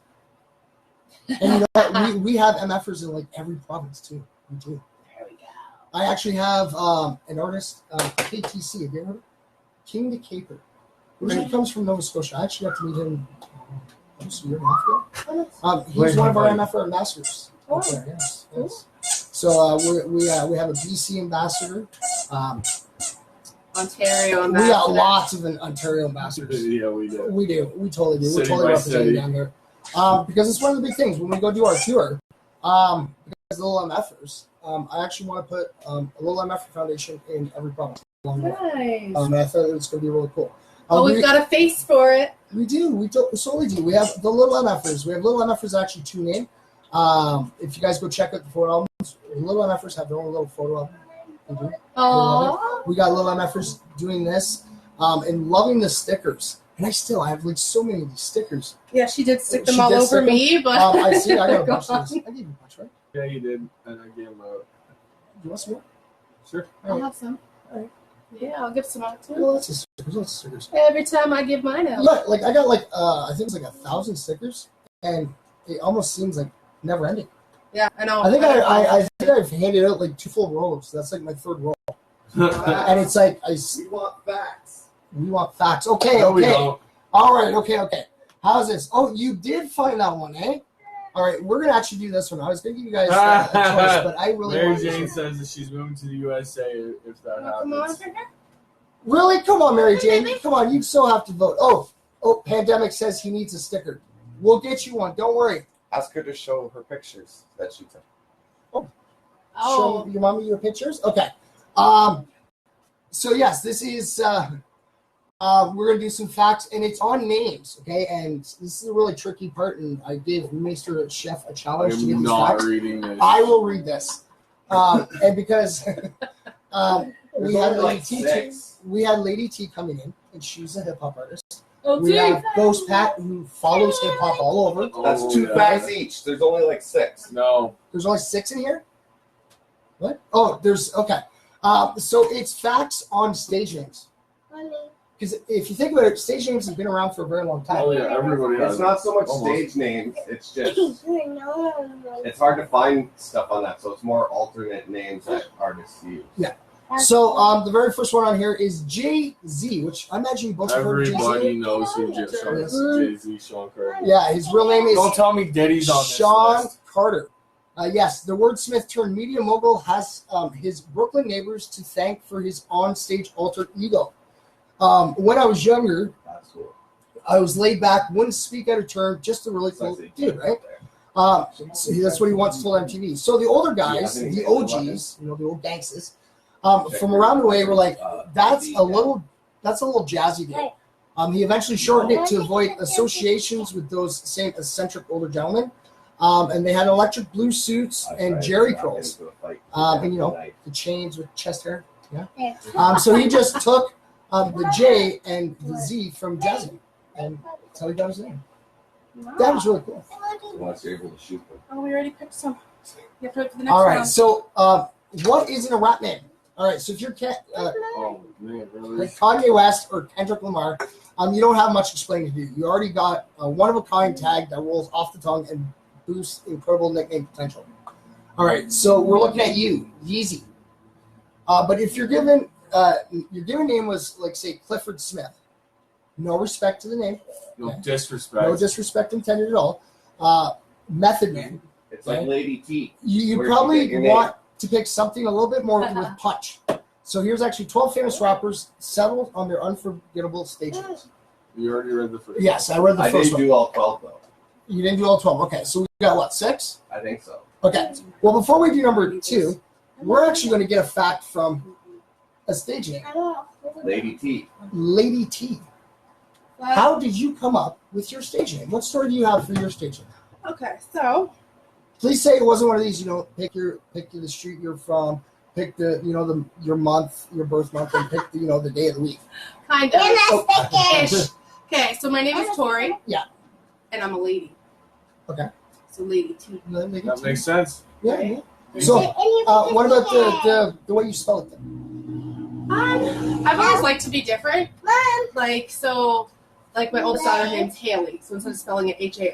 And you know what? We have MFers in every province too. We do. There we go. I actually have an artist, KTC. Have you ever heard of King the Caper? He comes from Nova Scotia. I actually got to meet him almost a year and a half ago. He's one of our MFR ambassadors. Oh. Yes. So we have a BC ambassador. Ontario ambassador. We got lots of Ontario ambassadors. Yeah, we do. We do. We totally do. We're City totally by represented city. down there. Because it's one of the big things when we go do our tour. Because the little MFers, I actually want to put a little MFer foundation in every province along the way. Nice. And I thought it was going to be really cool. We've got a face for it. We do. We solely do. We have the little MFers. We have little MFers actually tuned in. If you guys go check out the photo albums, the little MFers have their own little photo album. Aww. We got little MFers doing this and loving the stickers. And I have so many of these stickers. Yeah, she did stick them all over me, but I see. I got a bunch of these. I gave you a bunch, right? Yeah, you did. And I gave them out. You want some more? Sure. I'll have some. All right. Yeah, I'll give some out too. Well, that's stickers. That's stickers. Every time I give mine out. Look, I got I think it's 1,000 stickers, and it almost seems never ending. Yeah, I know. I think I've handed out 2 full rolls. That's my 3rd roll. And it's We want facts. we want facts. Okay, No, we okay. don't. All right, okay. How's this? Oh, you did find that one, eh? All right, we're going to actually do this one. I was going to give you guys a choice, but I really Mary want this Jane one. says that she's moving to the USA if that Come on, happens. Really? Come on, Mary Jane. Come on, you still have to vote. Oh, Pandemic says he needs a sticker. We'll get you one. Don't worry. Ask her to show her pictures that she took. Show your mommy your pictures? Okay. So, yes, this is we're going to do some facts, and it's on names, okay? And this is a really tricky part, and I gave Mr. Chef a challenge to get I'm these not facts. reading this. I will read this. And because we had only Lady like T, 6. we had Lady T coming in, and she's a hip hop artist. Oh, We have Ghost Pat, who follows hip hop all over. That's Oh, 2 yeah. facts each. There's only like 6. No. There's only 6 in here. What? Oh, there's okay. So it's facts on stage names. Because if you think about it, stage names have been around for a very long time. Oh yeah, everybody has. It's not so much Almost. stage names. It's just it's hard to find stuff on that. So it's more alternate names that artists use. So the very first one on here is Jay-Z, which I imagine you both have heard of Everybody Jay-Z. knows who Yes. Jay-Z, Sean Carter. Yeah, his real name is Don't tell me Diddy's on this Sean list. Carter. Yes, the wordsmith turned media mogul has his Brooklyn neighbors to thank for his on-stage alter ego. When I was younger, That's cool. I was laid back, wouldn't speak out of turn, just a really cool dude, right? So that's what he once told MTV. So the older guys, the OGs, the old gangsters, from around the way were like, that's a little jazzy dude. He eventually shortened it to avoid associations with those same eccentric older gentlemen. And they had electric blue suits and jerry curls. And the chains with chest hair. Yeah. So he just took the J and the Z from Jazzy, and that's how he got his name. That was really cool. Unless you're able to shoot them. Oh, we already picked some. You have to wait for the next All right, round. so what isn't a rap name? All right, so if you're Oh man, really? like Kanye West or Kendrick Lamar, you don't have much explaining to do. You already got a one-of-a-kind tag that rolls off the tongue and boosts incredible nickname potential. All right, so we're looking at you, Yeezy. But if your given name was, like, say, Clifford Smith, no respect to the name. No Okay. disrespect. No disrespect intended at all. Method Man. It's like Okay. Lady T. You Where'd you probably get your name? want to pick something a little bit more with punch. So here's actually 12 famous rappers settled on their unforgettable stage names. You already read the first. Yes, I read the I first didn't one. do all 12 though. You didn't do all 12. Okay, so we got what, 6? I think so. Okay. Well, before we do number 2, we're actually going to get a fact from a stage name, Lady T. Lady T. How did you come up with your stage name? What story do you have for your stage name? Okay, so Please say it wasn't one of these, pick the street you're from, pick your month, your birth month, and pick the day of the week. kind of. Oh, Ish. Okay, so my name is Tori. Yeah. And I'm a lady. Okay. So Lady T. Lady That T. makes sense. Yeah. So, what about the way you spell it then? I've always liked to be different. Like my oldest daughter, her name's Haley. So instead of spelling it Hailey,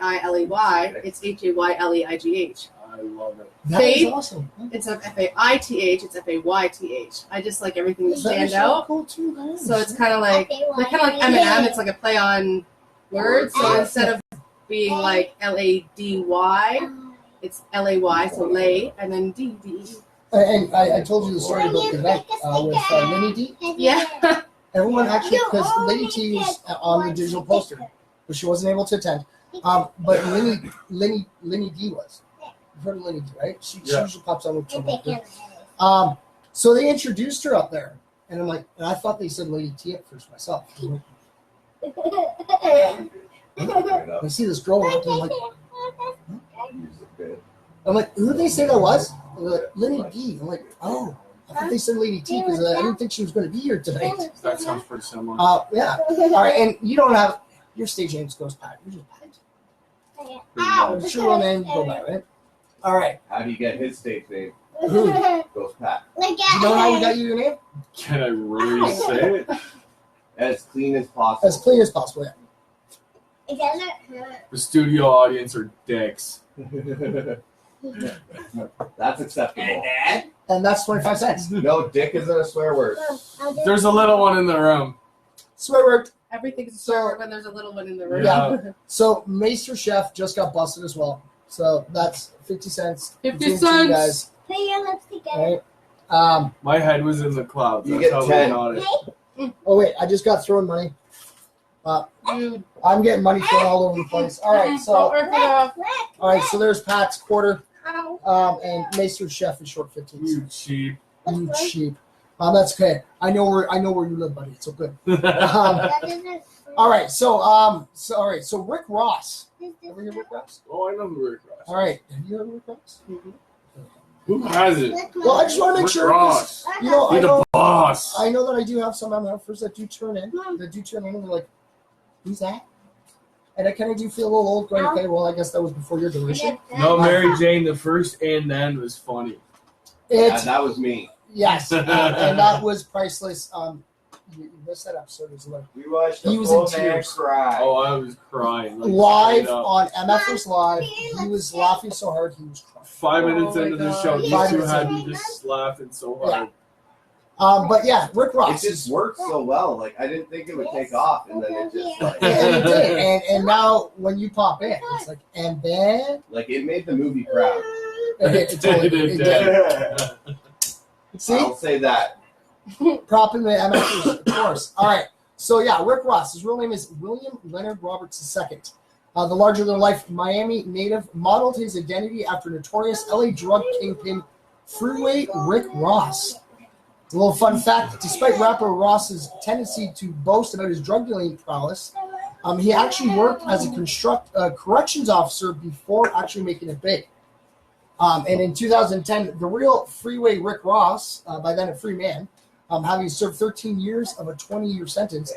it's Hayleigh. I love it. That is Faith. awesome. Instead of Faith, it's Fayth. I just like everything to That stand is so out. cool too, guys. So it's kind of like Eminem. It's like a play on words. So instead of being like Lady, it's Lay. So lay and then D. And I told you the story about the event with Lenny D. Yeah. Everyone actually, because Lady T was on the digital poster, but she wasn't able to attend. But Lenny D was. You've heard of Lenny D, right? She usually pops on with something. So they introduced her up there, and I'm like, and I thought they said Lady T at first myself. I see this girl up there, I'm like, who did they say that was? They're like, Lenny D. I'm like, oh, I thought they said Lady T because I didn't think she was going to be here tonight. That sounds pretty similar. Yeah. All right, and you don't have your stage name's Ghost Pat. You're just Pat. It's your real name, go by, right? All right. How do you get his stage name? Who? Ghost Pat. Do you know how we got you your name? Can I really say it? As clean as possible. As clean as possible, yeah. It doesn't hurt. The studio audience are dicks. That's acceptable. And that's 25 cents. No, dick isn't a swear word. There's a little one in the room. Swear word. Everything's a swear when there's a little one in the room. Yeah. So Maester Chef just got busted as well. So that's 50 cents. 50 between cents. You guys. Put your lips together. All right. My head was in the clouds. You That's get how 10. we got it. Oh, wait. I just got thrown money. Dude. I'm getting money thrown all over the place. All right. So, all right. So there's Pat's quarter. Ow. And Maester Chef is short 15 You cents. cheap. You cheap. That's okay. I know where you live, buddy. It's so good. All right. So Rick Ross. Ever hear of Rick Ross? Oh, I know who Rick Ross. All right. Have you heard of Rick Ross? Mm-hmm. Who has it? Well, I just want to make Rick sure. Ross. You know, You're the boss. I know that I do have some MFers that do turn in. That do turn in and they're like, who's that? And I kind of do feel a little old going, okay, well, I guess that was before your generation. No, Mary Jane, the first and then was funny. That was me. Yes, and that was priceless. You missed that episode as well. We watched He the was full in man tears. cry. Oh, I was crying. Like, Live straight up. on MFers Live, he was laughing so hard he was crying. 5 minutes Oh my into the God. show, these 5 two minutes had in. me just laughing so hard. But yeah, Rick It Ross. just worked so well. Like I didn't think it would take off, and then it just like And it did. And now when you pop in, it's like, and then it made the movie proud. it totally did. See? I'll say that. Prop in the MFers, of course. All right. So yeah, Rick Ross. His real name is William Leonard Roberts II. The larger-than-life Miami native modeled his identity after notorious LA drug kingpin Freeway Rick Ross. A little fun fact: despite rapper Ross's tendency to boast about his drug dealing prowess, he actually worked as a corrections officer before actually making it big. And in 2010, the real Freeway Rick Ross, by then a free man, having served 13 years of a 20-year sentence,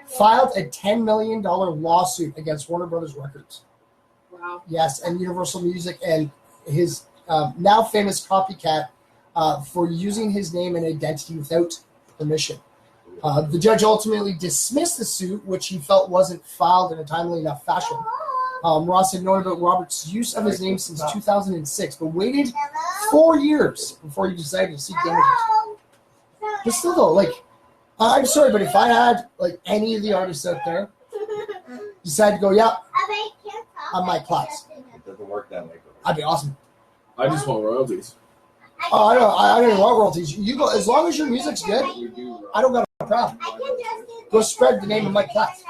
filed a $10 million lawsuit against Warner Brothers Records. Wow. Yes, and Universal Music and his now famous copycat for using his name and identity without permission. The judge ultimately dismissed the suit, which he felt wasn't filed in a timely enough fashion. Ross had known about Roberts' use of his name since 2006, but waited 4 years before he decided to seek damages. But still, though, I'm sorry, but if I had any of the artists out there decide to go, yeah, I'm Mike Klotz, It doesn't work that way. I'd be awesome. I just want royalties. Oh, I don't even want royalties. You go as long as your music's good. You do. I don't got a problem. Go spread the name of Mike Klotz.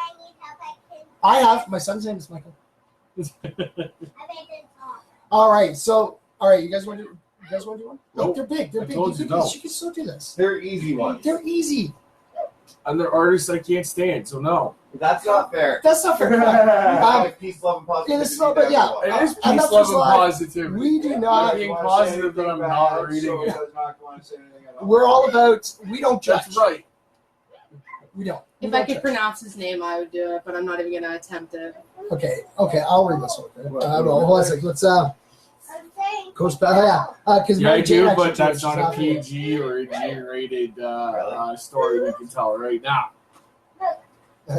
I have. My son's name is Michael. All right, you guys want to do? One? Nope. They're big. They're I big. told You you can no. still do this. They're easy ones. They're easy. And they're artists I can't stand, so no. That's not fair. That's not fair. Peace, love, and positivity. Yeah, this is not, but yeah. It is I'm peace, not love, just and like- positivity. We do I'm not. being positive that I'm not reading it. We're all about. We don't judge. That's right. We don't. We If I don't could judge. pronounce his name, I would do it, but I'm not even gonna attempt it. Okay. I'll read this one. Hold on a second. Let's goes back. Because Yeah, I do, but that's not a PG or a G-rated story we can tell right now.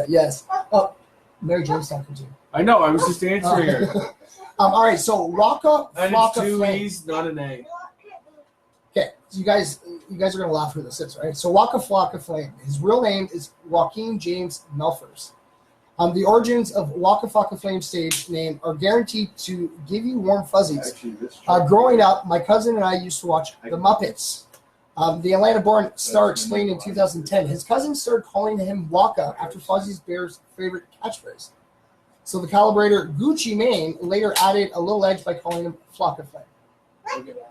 Yes. Oh, Mary Jane's talking to you. I know, I was just answering her. All right. So Waka And it's Flocka two Flame. E's, not an A. Okay, so you guys are gonna laugh who this is, right? So Waka Flocka Flame. His real name is Joaquin James Melfers. The origins of Waka Flocka Flame stage name are guaranteed to give you warm fuzzies. Growing up, my cousin and I used to watch The Muppets. The Atlanta-born star explained in 2010, his cousin started calling him Waka after Fuzzy's Bear's favorite catchphrase. So the calibrator Gucci Mane later added a little edge by calling him Flocka Flame.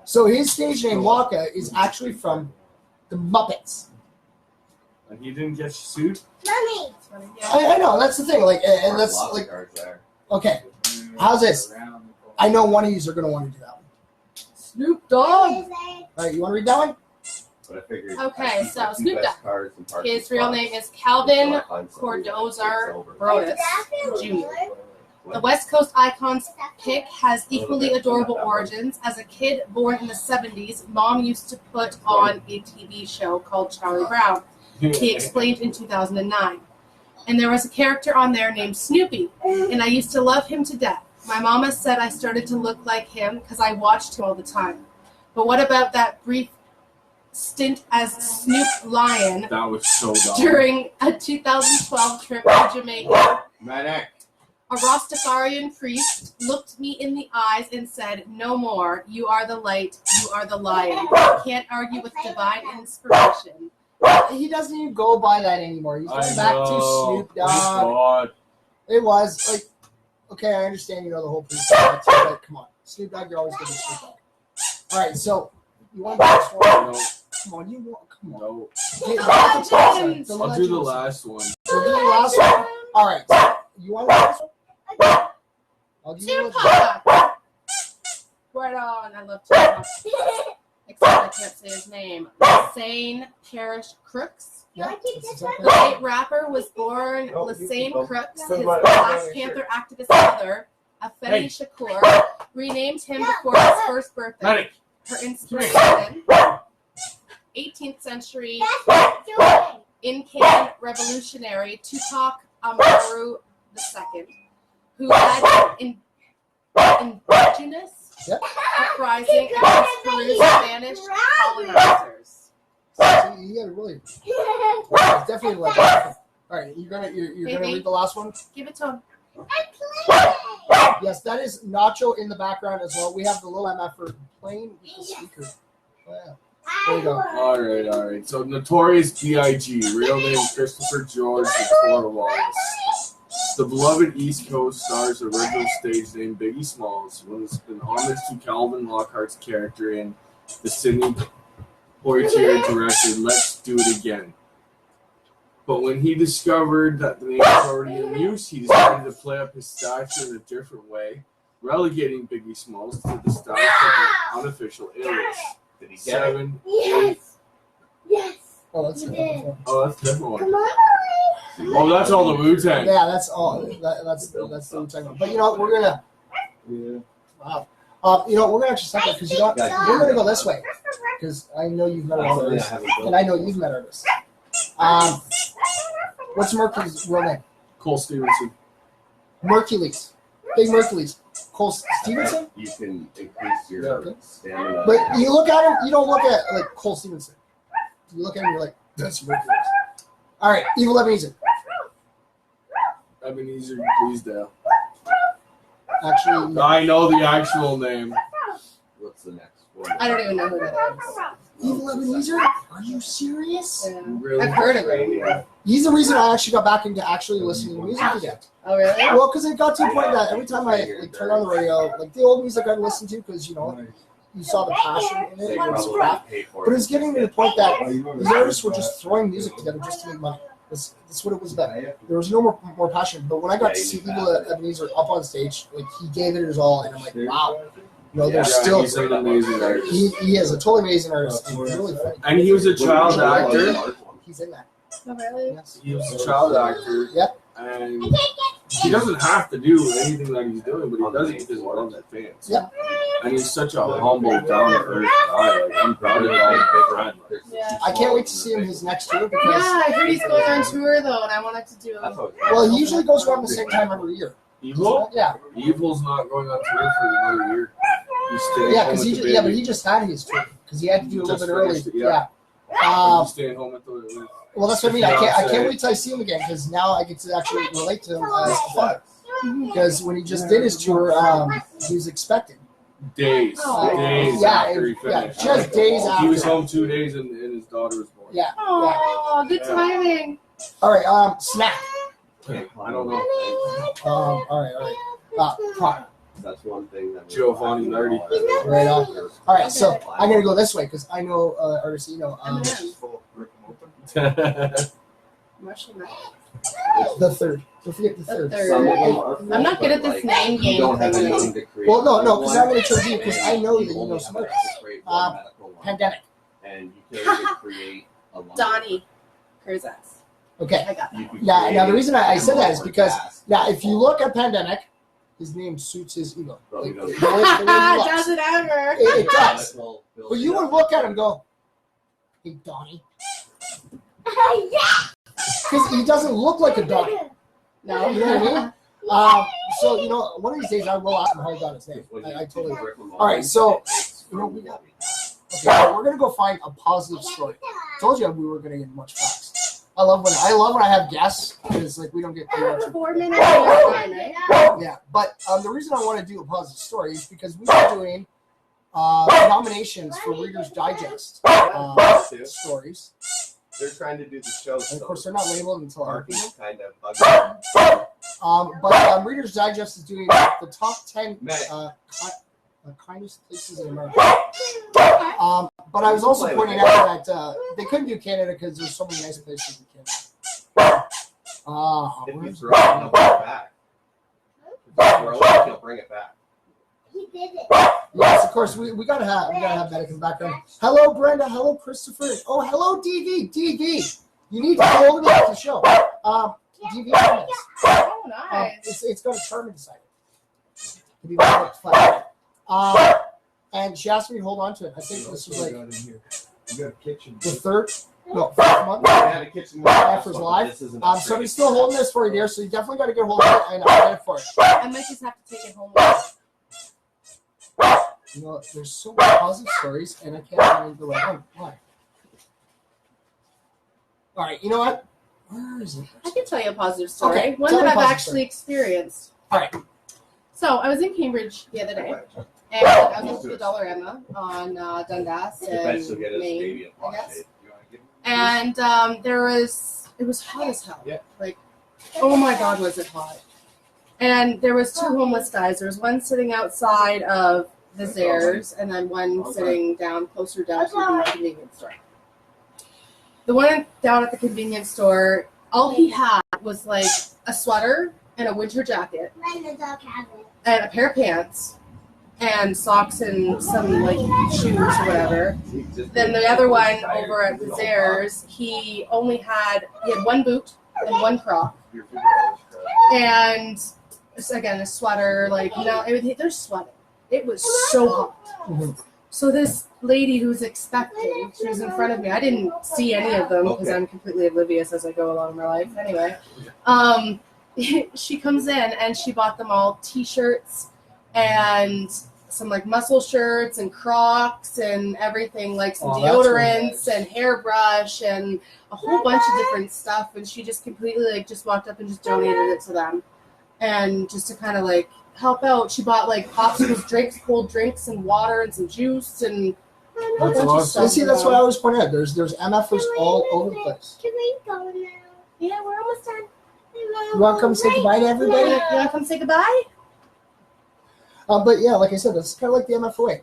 So his stage name Waka is actually from The Muppets. And he didn't get sued? Mommy. I know, that's the thing. And that's Lots of like, cards there. okay, how's this? I know one of you are going to want to do that one. Snoop Dogg. All right, you want to read that one? But I figured Okay, the so two Snoop best Dogg. cards and parts His and real spots. name is Calvin I'll find somebody that Cordozar takes over. Brodus Jr. The West Coast Icon's pick has equally adorable origins. As a kid born in the 70s, Mom used to put on a TV show called Charlie Brown. He explained in 2009. And there was a character on there named Snoopy, and I used to love him to death. My mama said I started to look like him because I watched him all the time. But what about that brief stint as Snoop Lion That was so dumb. during a 2012 trip to Jamaica? Manic. A Rastafarian priest looked me in the eyes and said, "No more. You are the light. You are the lion. You can't argue with divine inspiration." He doesn't even go by that anymore. He's I going back to know. Snoop Thank Dogg. God. It was like, okay, I understand you know the whole piece, but come on, Snoop Dogg, you're always going to be Snoop Dogg. All right, so you want to do this one? No. Come on, you want? Come on. No. Legends. I'll do the last one. So do the last one. All right. You want the last one? I'll give you the Tupac. Right on. I love Tupac. Except I can't say his name. Lassane Parish Crooks. Yeah, that's exactly The right. late rapper was born Lassane Crooks. His Hey. Black Panther activist mother, Afeni Shakur, renamed him before his first birthday. Medic. Her inspiration, 18th century Incan revolutionary Tupac Amaru II, who led indigenous Yep. uprising against Peru's Spanish colonizers. See, you gotta really. It's definitely like. All right, you're gonna read the last one. Give it to him. Yes, that is Nacho in the background as well. We have the little MF for playing with the speaker. Oh, yeah. There you go. All right. So Notorious B.I.G. Real name Christopher George Ventura Wallace. The beloved East Coast star's original stage name Biggie Smalls was an homage to Calvin Lockhart's character in the Sidney Poitier directed Let's Do It Again. But when he discovered that the name was already in use, he decided to play up his stature in a different way, relegating Biggie Smalls to the status of an unofficial alias. Did he get it? 7, 8. Yes. Oh, that's a different one. Oh, that's a different one. Come on. Oh, that's all the Wu-Tang. Yeah, that's all. That's the time. But you know what? We're gonna. Yeah. Wow. You know what? We're gonna actually stop there because you know what? We're gonna go this way because I know you've met all artists and I know you've met artists. What's Mercury's real name? Cole Stevenson. Mercules. Big Mercules. Cole Stevenson? You can increase your stamina. But you look at him, you don't look at like Cole Stevenson. You look at him, you're like, that's Mercules. All right, Evil Ebenezer. Ebenezer Bleasdale. Actually, no. I know the actual name. What's the next one? I don't even know who that Evil Ebenezer? Are you serious? is. Yeah. Really? I've heard of it. He's the reason I actually got back into actually listening to music again. Oh, really? Well, because it got to the point that every time I turn on the radio, like the old music I'd listen to, because you know, you saw the passion in it, They and it's probably crap. pay for But it. it's getting to the point that these artists were just throwing music together just to make money. That's what it was about. There was no more passion. But when I got to see Evil Ebenezer up on stage, like he gave it his all, and I'm like, wow. You know, there's still he's an amazing artist. he is a totally amazing artist. And really funny. And he was a child actor. He's in that. Oh, really? Yes. He was a child actor. Yep. And he doesn't have to do anything that he's doing, but he does it because he loves his fans. Yep. And he's such a humble, down-to-earth guy. Like, I'm proud of him. Big friend. Yeah. I can't wait to see him his next tour Yeah, because I heard he's going on tour though, and I wanted to do. well, he usually goes around the same time every year. Evil? Yeah. Evil's not going on tour for another year. He's staying Yeah, home because with the baby. but he just had his tour because he had to do a little Just bit early. finished it, yeah. Yeah. He's staying home with the... Well, that's what I mean. I can't wait till I see him again because now I get to actually relate to him as a fan. Because when he just did his tour, he was expecting. Days. Oh. Days Yeah, after he yeah, finished. just days after. He was home 2 days and his daughter was born. Yeah. Oh, good timing. All right. Snack. I don't know. All right. Prada. That's one thing that Giovanni Nardi. Right on. All right. So I'm gonna go this way because I know artists. You know, Marshall Mathers. the third. Don't forget the third. third. Some of them are I'm not good at this name you game don't have thing. anything to create. Well, no, because I'm one, gonna choose you because I know that you only know have some to artists. create one medical one. Pandemic. And you can't even create a line. Donnie Curzes. Okay. I got that. You could Now create the reason I said that is more because fast. now if you look at Pandemic, his name suits his ego. Probably Like, the way doesn't. he looks. Does it ever? It does. Medical But you would look at him and go, hey, Donnie. Because he doesn't look like a Donnie. No. You know what I mean? So, you know, one of these days I will ask him how he got his name. I totally agree. All right, so, you know, okay, so we're going to go find a positive story. Told you we were going to get much facts. I love when I have guests because like we don't get too much. 4 minutes. And you're fine, right? Yeah, but the reason I want to do a positive story is because we've been doing nominations for Reader's Digest stories. They're trying to do the show. And of course, they're not labeled until our Mark is kind of bugging. But Reader's Digest is doing the top 10 kindest places in America. But I was also pointing out that they couldn't do Canada because there's so many nice places in Canada. If you throw it, he'll bring it back. If you throw it, he'll bring it back. He did it. Yes, of course. We gotta have that in the background. Hello, Brenda. Hello, Christopher. Oh, hello, DV. DV. You need to come over to the show. DV. Oh, nice. It's got a charm inside it. To be right up to 5. And she asked me to hold on to it. I think this was like You got a kitchen. the fourth month. I had a kitchen After's live. So he's still holding this for you, dear. So you definitely got to get a hold of it, and I'll get it for you. I might just have to take it home with You know, there's so many positive stories, and I can't find the right one. Why? All right, you know what? Where is it? I can tell you a positive story. Okay, One tell that me a I've positive actually experienced. All right. So I was in Cambridge the other day, and I was to the Dollarama on Dundas Eventually get and his Maine, baby a I pot guess. shade. You wanna get And it was hot as hell. Yeah. Like, oh my God, was it hot? And there was 2 homeless guys. There was one sitting outside of the Zares, and then one sitting closer down to the convenience store. The one down at the convenience store, all he had was like a sweater and a winter jacket Let the dog have it. and a pair of pants and socks and some like shoes or whatever. Then the other one over at the Zares, he had 1 boot and 1 croc, and again a sweater. They're sweating. It was so hot. Mm-hmm. So this lady who's expecting, she was in front of me. I didn't see any of them because I'm completely oblivious as I go along in my life. Anyway, she comes in and she bought them all T-shirts and some like muscle shirts and Crocs and everything, like some deodorants and hairbrush and a whole bunch of different stuff. And she just completely just walked up and just donated it to them. And just to kind of help out, she bought popsicles, drinks, cold drinks, and water and some juice and a bunch of stuff. You see, that's what I always point out. There's MFers all over the place. Can we go now? Yeah, we're almost done. You want to come say goodbye to everybody? You want to come say goodbye? But yeah, like I said, that's kind of like the MF way.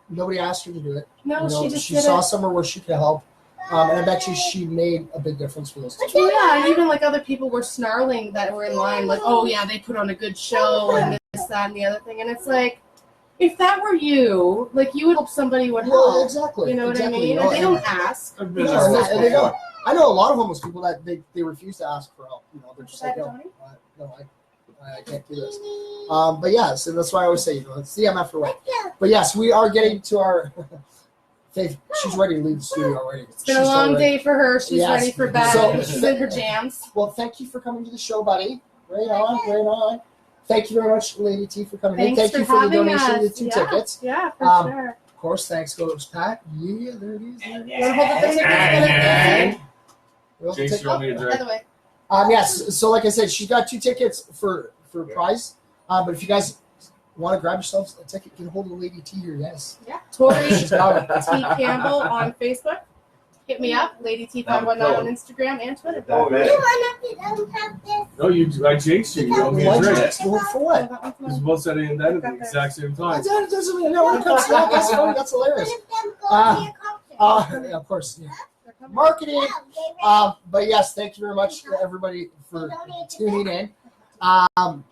Nobody asked her to do it. No, she just she did saw it. somewhere where she could help. And I bet you she made a big difference for those two. Well, yeah, and even other people were snarling that were in line, oh yeah, they put on a good show and this, that, and the other thing. And it's like, if that were you, you would hope somebody would help. Well, exactly. You know what I mean? You know, And they don't ask. And they don't. I know a lot of homeless people that they refuse to ask for help. You know, they're just like, no, I can't do this. But yeah, so that's why I always say, it's the MF way. But yes, we are getting to our. Faith, she's ready to leave the studio already. It's been a long day for her. She's ready for bed. So, she's in her jams. Well, thank you for coming to the show, buddy. Right on. Thank you very much, Lady T, for coming in. Thank you for the donation of the 2 tickets. Yeah, for sure. Of course, thanks goes Pat. Yeah, there it is. You want to hold up the ticket? Jason, you want me to By the way. Yes, so like I said, she's got 2 tickets for a prize. But if you guys want to grab yourselves a ticket, get a hold of the Lady T here, yes. Yeah, Tori She's got it. T. Campbell on Facebook. Hit me up, Lady T519 on Instagram and Twitter. You want to have this? No, I jinxed you. You owe me a Why'd you drink. text me for what? Because we're both setting and at the exact same time. That doesn't mean no one comes out. That's funny. That's hilarious. Let them go to your concert. Yeah, of course. Yeah. Marketing. But yes, thank you very much to everybody for tuning in.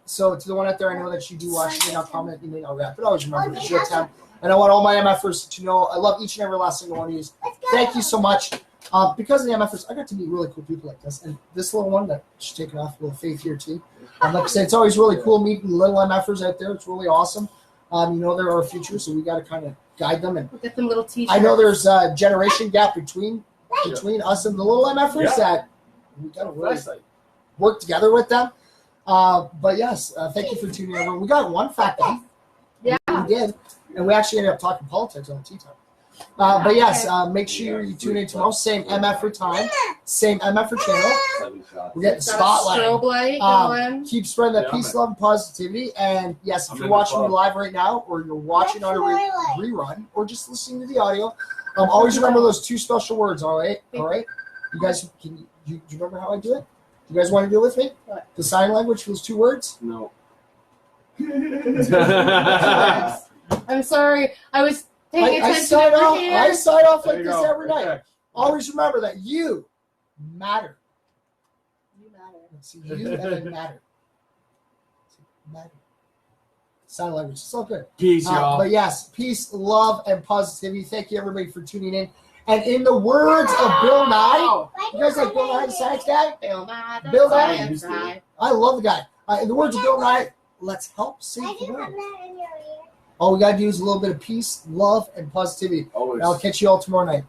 So to the one out there, I know that you do watch. You may not comment, you may not rap, but always remember it's your time. And I want all my MFers to know I love each and every last single one of you. Thank you so much. Because of the MFers, I got to meet really cool people like this. And this little one that she's taking off, little Faith here too. Like I said, it's always really cool meeting little MFers out there. It's really awesome. They're our future, so we got to kind of guide them. And we'll get them little T-shirts. I know there's a generation gap between us and the little MFers that we got to really work together with them. But yes, thank you for tuning in. We got one fact on. Yeah. We did. And we actually ended up talking politics on Tea Time. But yes, make sure you tune in tomorrow. Same MF for time. Same MF for channel. We're getting spotlight. Strobe light going. Keep spreading that peace, love, and positivity. And yes, if you're watching me live right now, or you're watching on a rerun, or just listening to the audio, always remember those 2 special words, all right? All right? You guys, do you remember how I do it? You guys want to do it with me? What? The sign language for those 2 words? No. I'm sorry. I was Paying I attention sign over off. here. I sign off There like you this go. every night. Okay. Always remember that you matter. You matter. Let's see, you and then matter. Matter. Sign language. It's so good. Peace, y'all. But yes, peace, love, and positivity. Thank you, everybody, for tuning in. And in the words of Bill Nye, you guys like Bill Nye the Science Guy? Bill Nye. the Bill Nye. Science Guy. I love the guy. In the words of Bill Nye, let's help Why save do the you have world. that in your ear? All we got to do is a little bit of peace, love, and positivity. Always. And I'll catch you all tomorrow night.